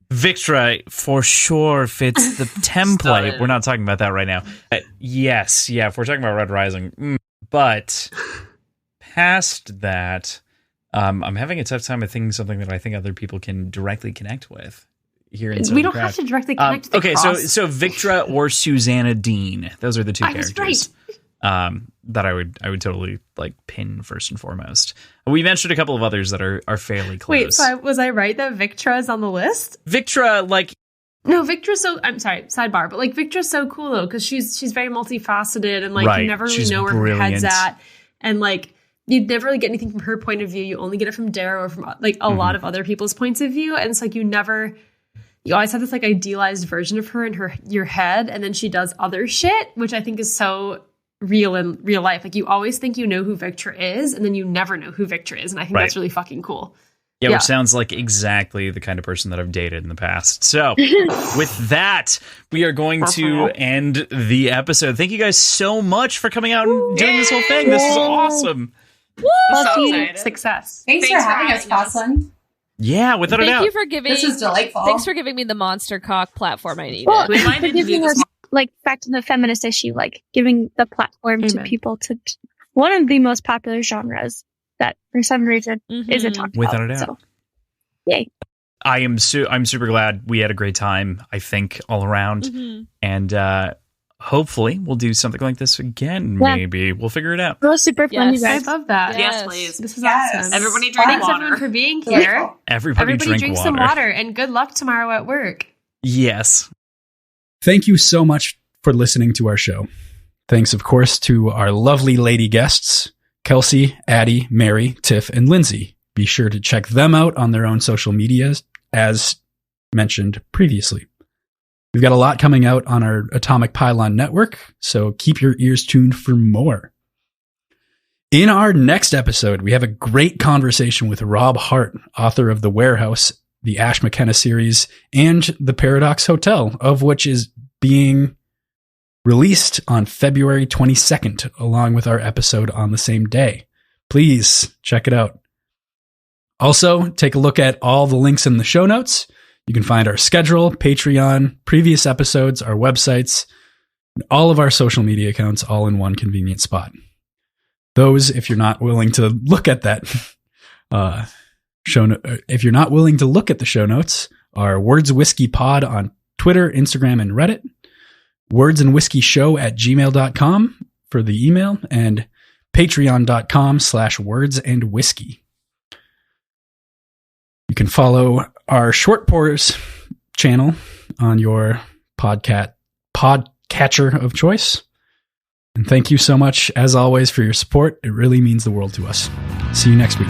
Victra for sure fits the template. We're not talking about that right now. Yes, yeah, if we're talking about Red Rising. But past that, I'm having a tough time of thinking something that I think other people can directly connect with. Here in We don't have to directly connect to the okay, Cross. so Victra or Susanna Dean. Those are the two I was characters. That I would totally like pin first and foremost. We mentioned a couple of others that are fairly close. Wait, so was I right that Victra is on the list? Victra, like No, Victra's so. I'm sorry, sidebar, but like Victra's so cool though because she's very multifaceted and like Right, you never really she's know where her head's brilliant. at, and like you never really get anything from her point of view. You only get it from Darrow or from like a lot of other people's points of view, and it's like you always have this like idealized version of her in your head, and then she does other shit, which I think is so real in real life. Like you always think you know who Victra is, and then you never know who Victra is, and I think that's really fucking cool. Yeah, which sounds like exactly the kind of person that I've dated in the past. So, with that, we are going to end the episode. Thank you guys so much for coming out and doing this whole thing. This is awesome. Woo! So excited. Success. Thanks for having us, Crossland. Yeah, without a doubt. Thank you for giving. This is delightful. Thanks for giving me the monster cock platform I needed. Well, We might for need to do giving this us, like, back to the feminist issue, like giving the platform to Amen. people to one of the most popular genres that for some reason isn't talked Without about. a doubt. So, yay. I'm super glad we had a great time, I think, all around. And hopefully we'll do something like this again, Yeah. maybe. We'll figure it out. It was super fun, Yes. you I guys. love that. Yes, please. This is Yes. awesome. Everybody drink Thanks water. everyone for being here. Delightful. Everybody drink water. some water, and good luck tomorrow at work. Yes. Thank you so much for listening to our show. Thanks, of course, to our lovely lady guests, Kelsey, Addie, Mary, Tiff, and Lindsay. Be sure to check them out on their own social medias, as mentioned previously. We've got a lot coming out on our Atomic Pylon network, so keep your ears tuned for more. In our next episode, we have a great conversation with Rob Hart, author of The Warehouse, the Ash McKenna series, and The Paradox Hotel, of which is being released on February 22nd, along with our episode on the same day. Please check it out. Also, take a look at all the links in the show notes. You can find our schedule, Patreon, previous episodes, our websites, and all of our social media accounts all in one convenient spot. Those, if you're not willing to look at that if you're not willing to look at the show notes, are Words Whiskey Pod on Twitter, Instagram, and Reddit, wordsandwhiskeyshow@gmail.com for the email, and patreon.com/wordsandwhiskey. You can follow our Short Pours channel on your podcatcher of choice. And thank you so much, as always, for your support. It really means the world to us. See you next week.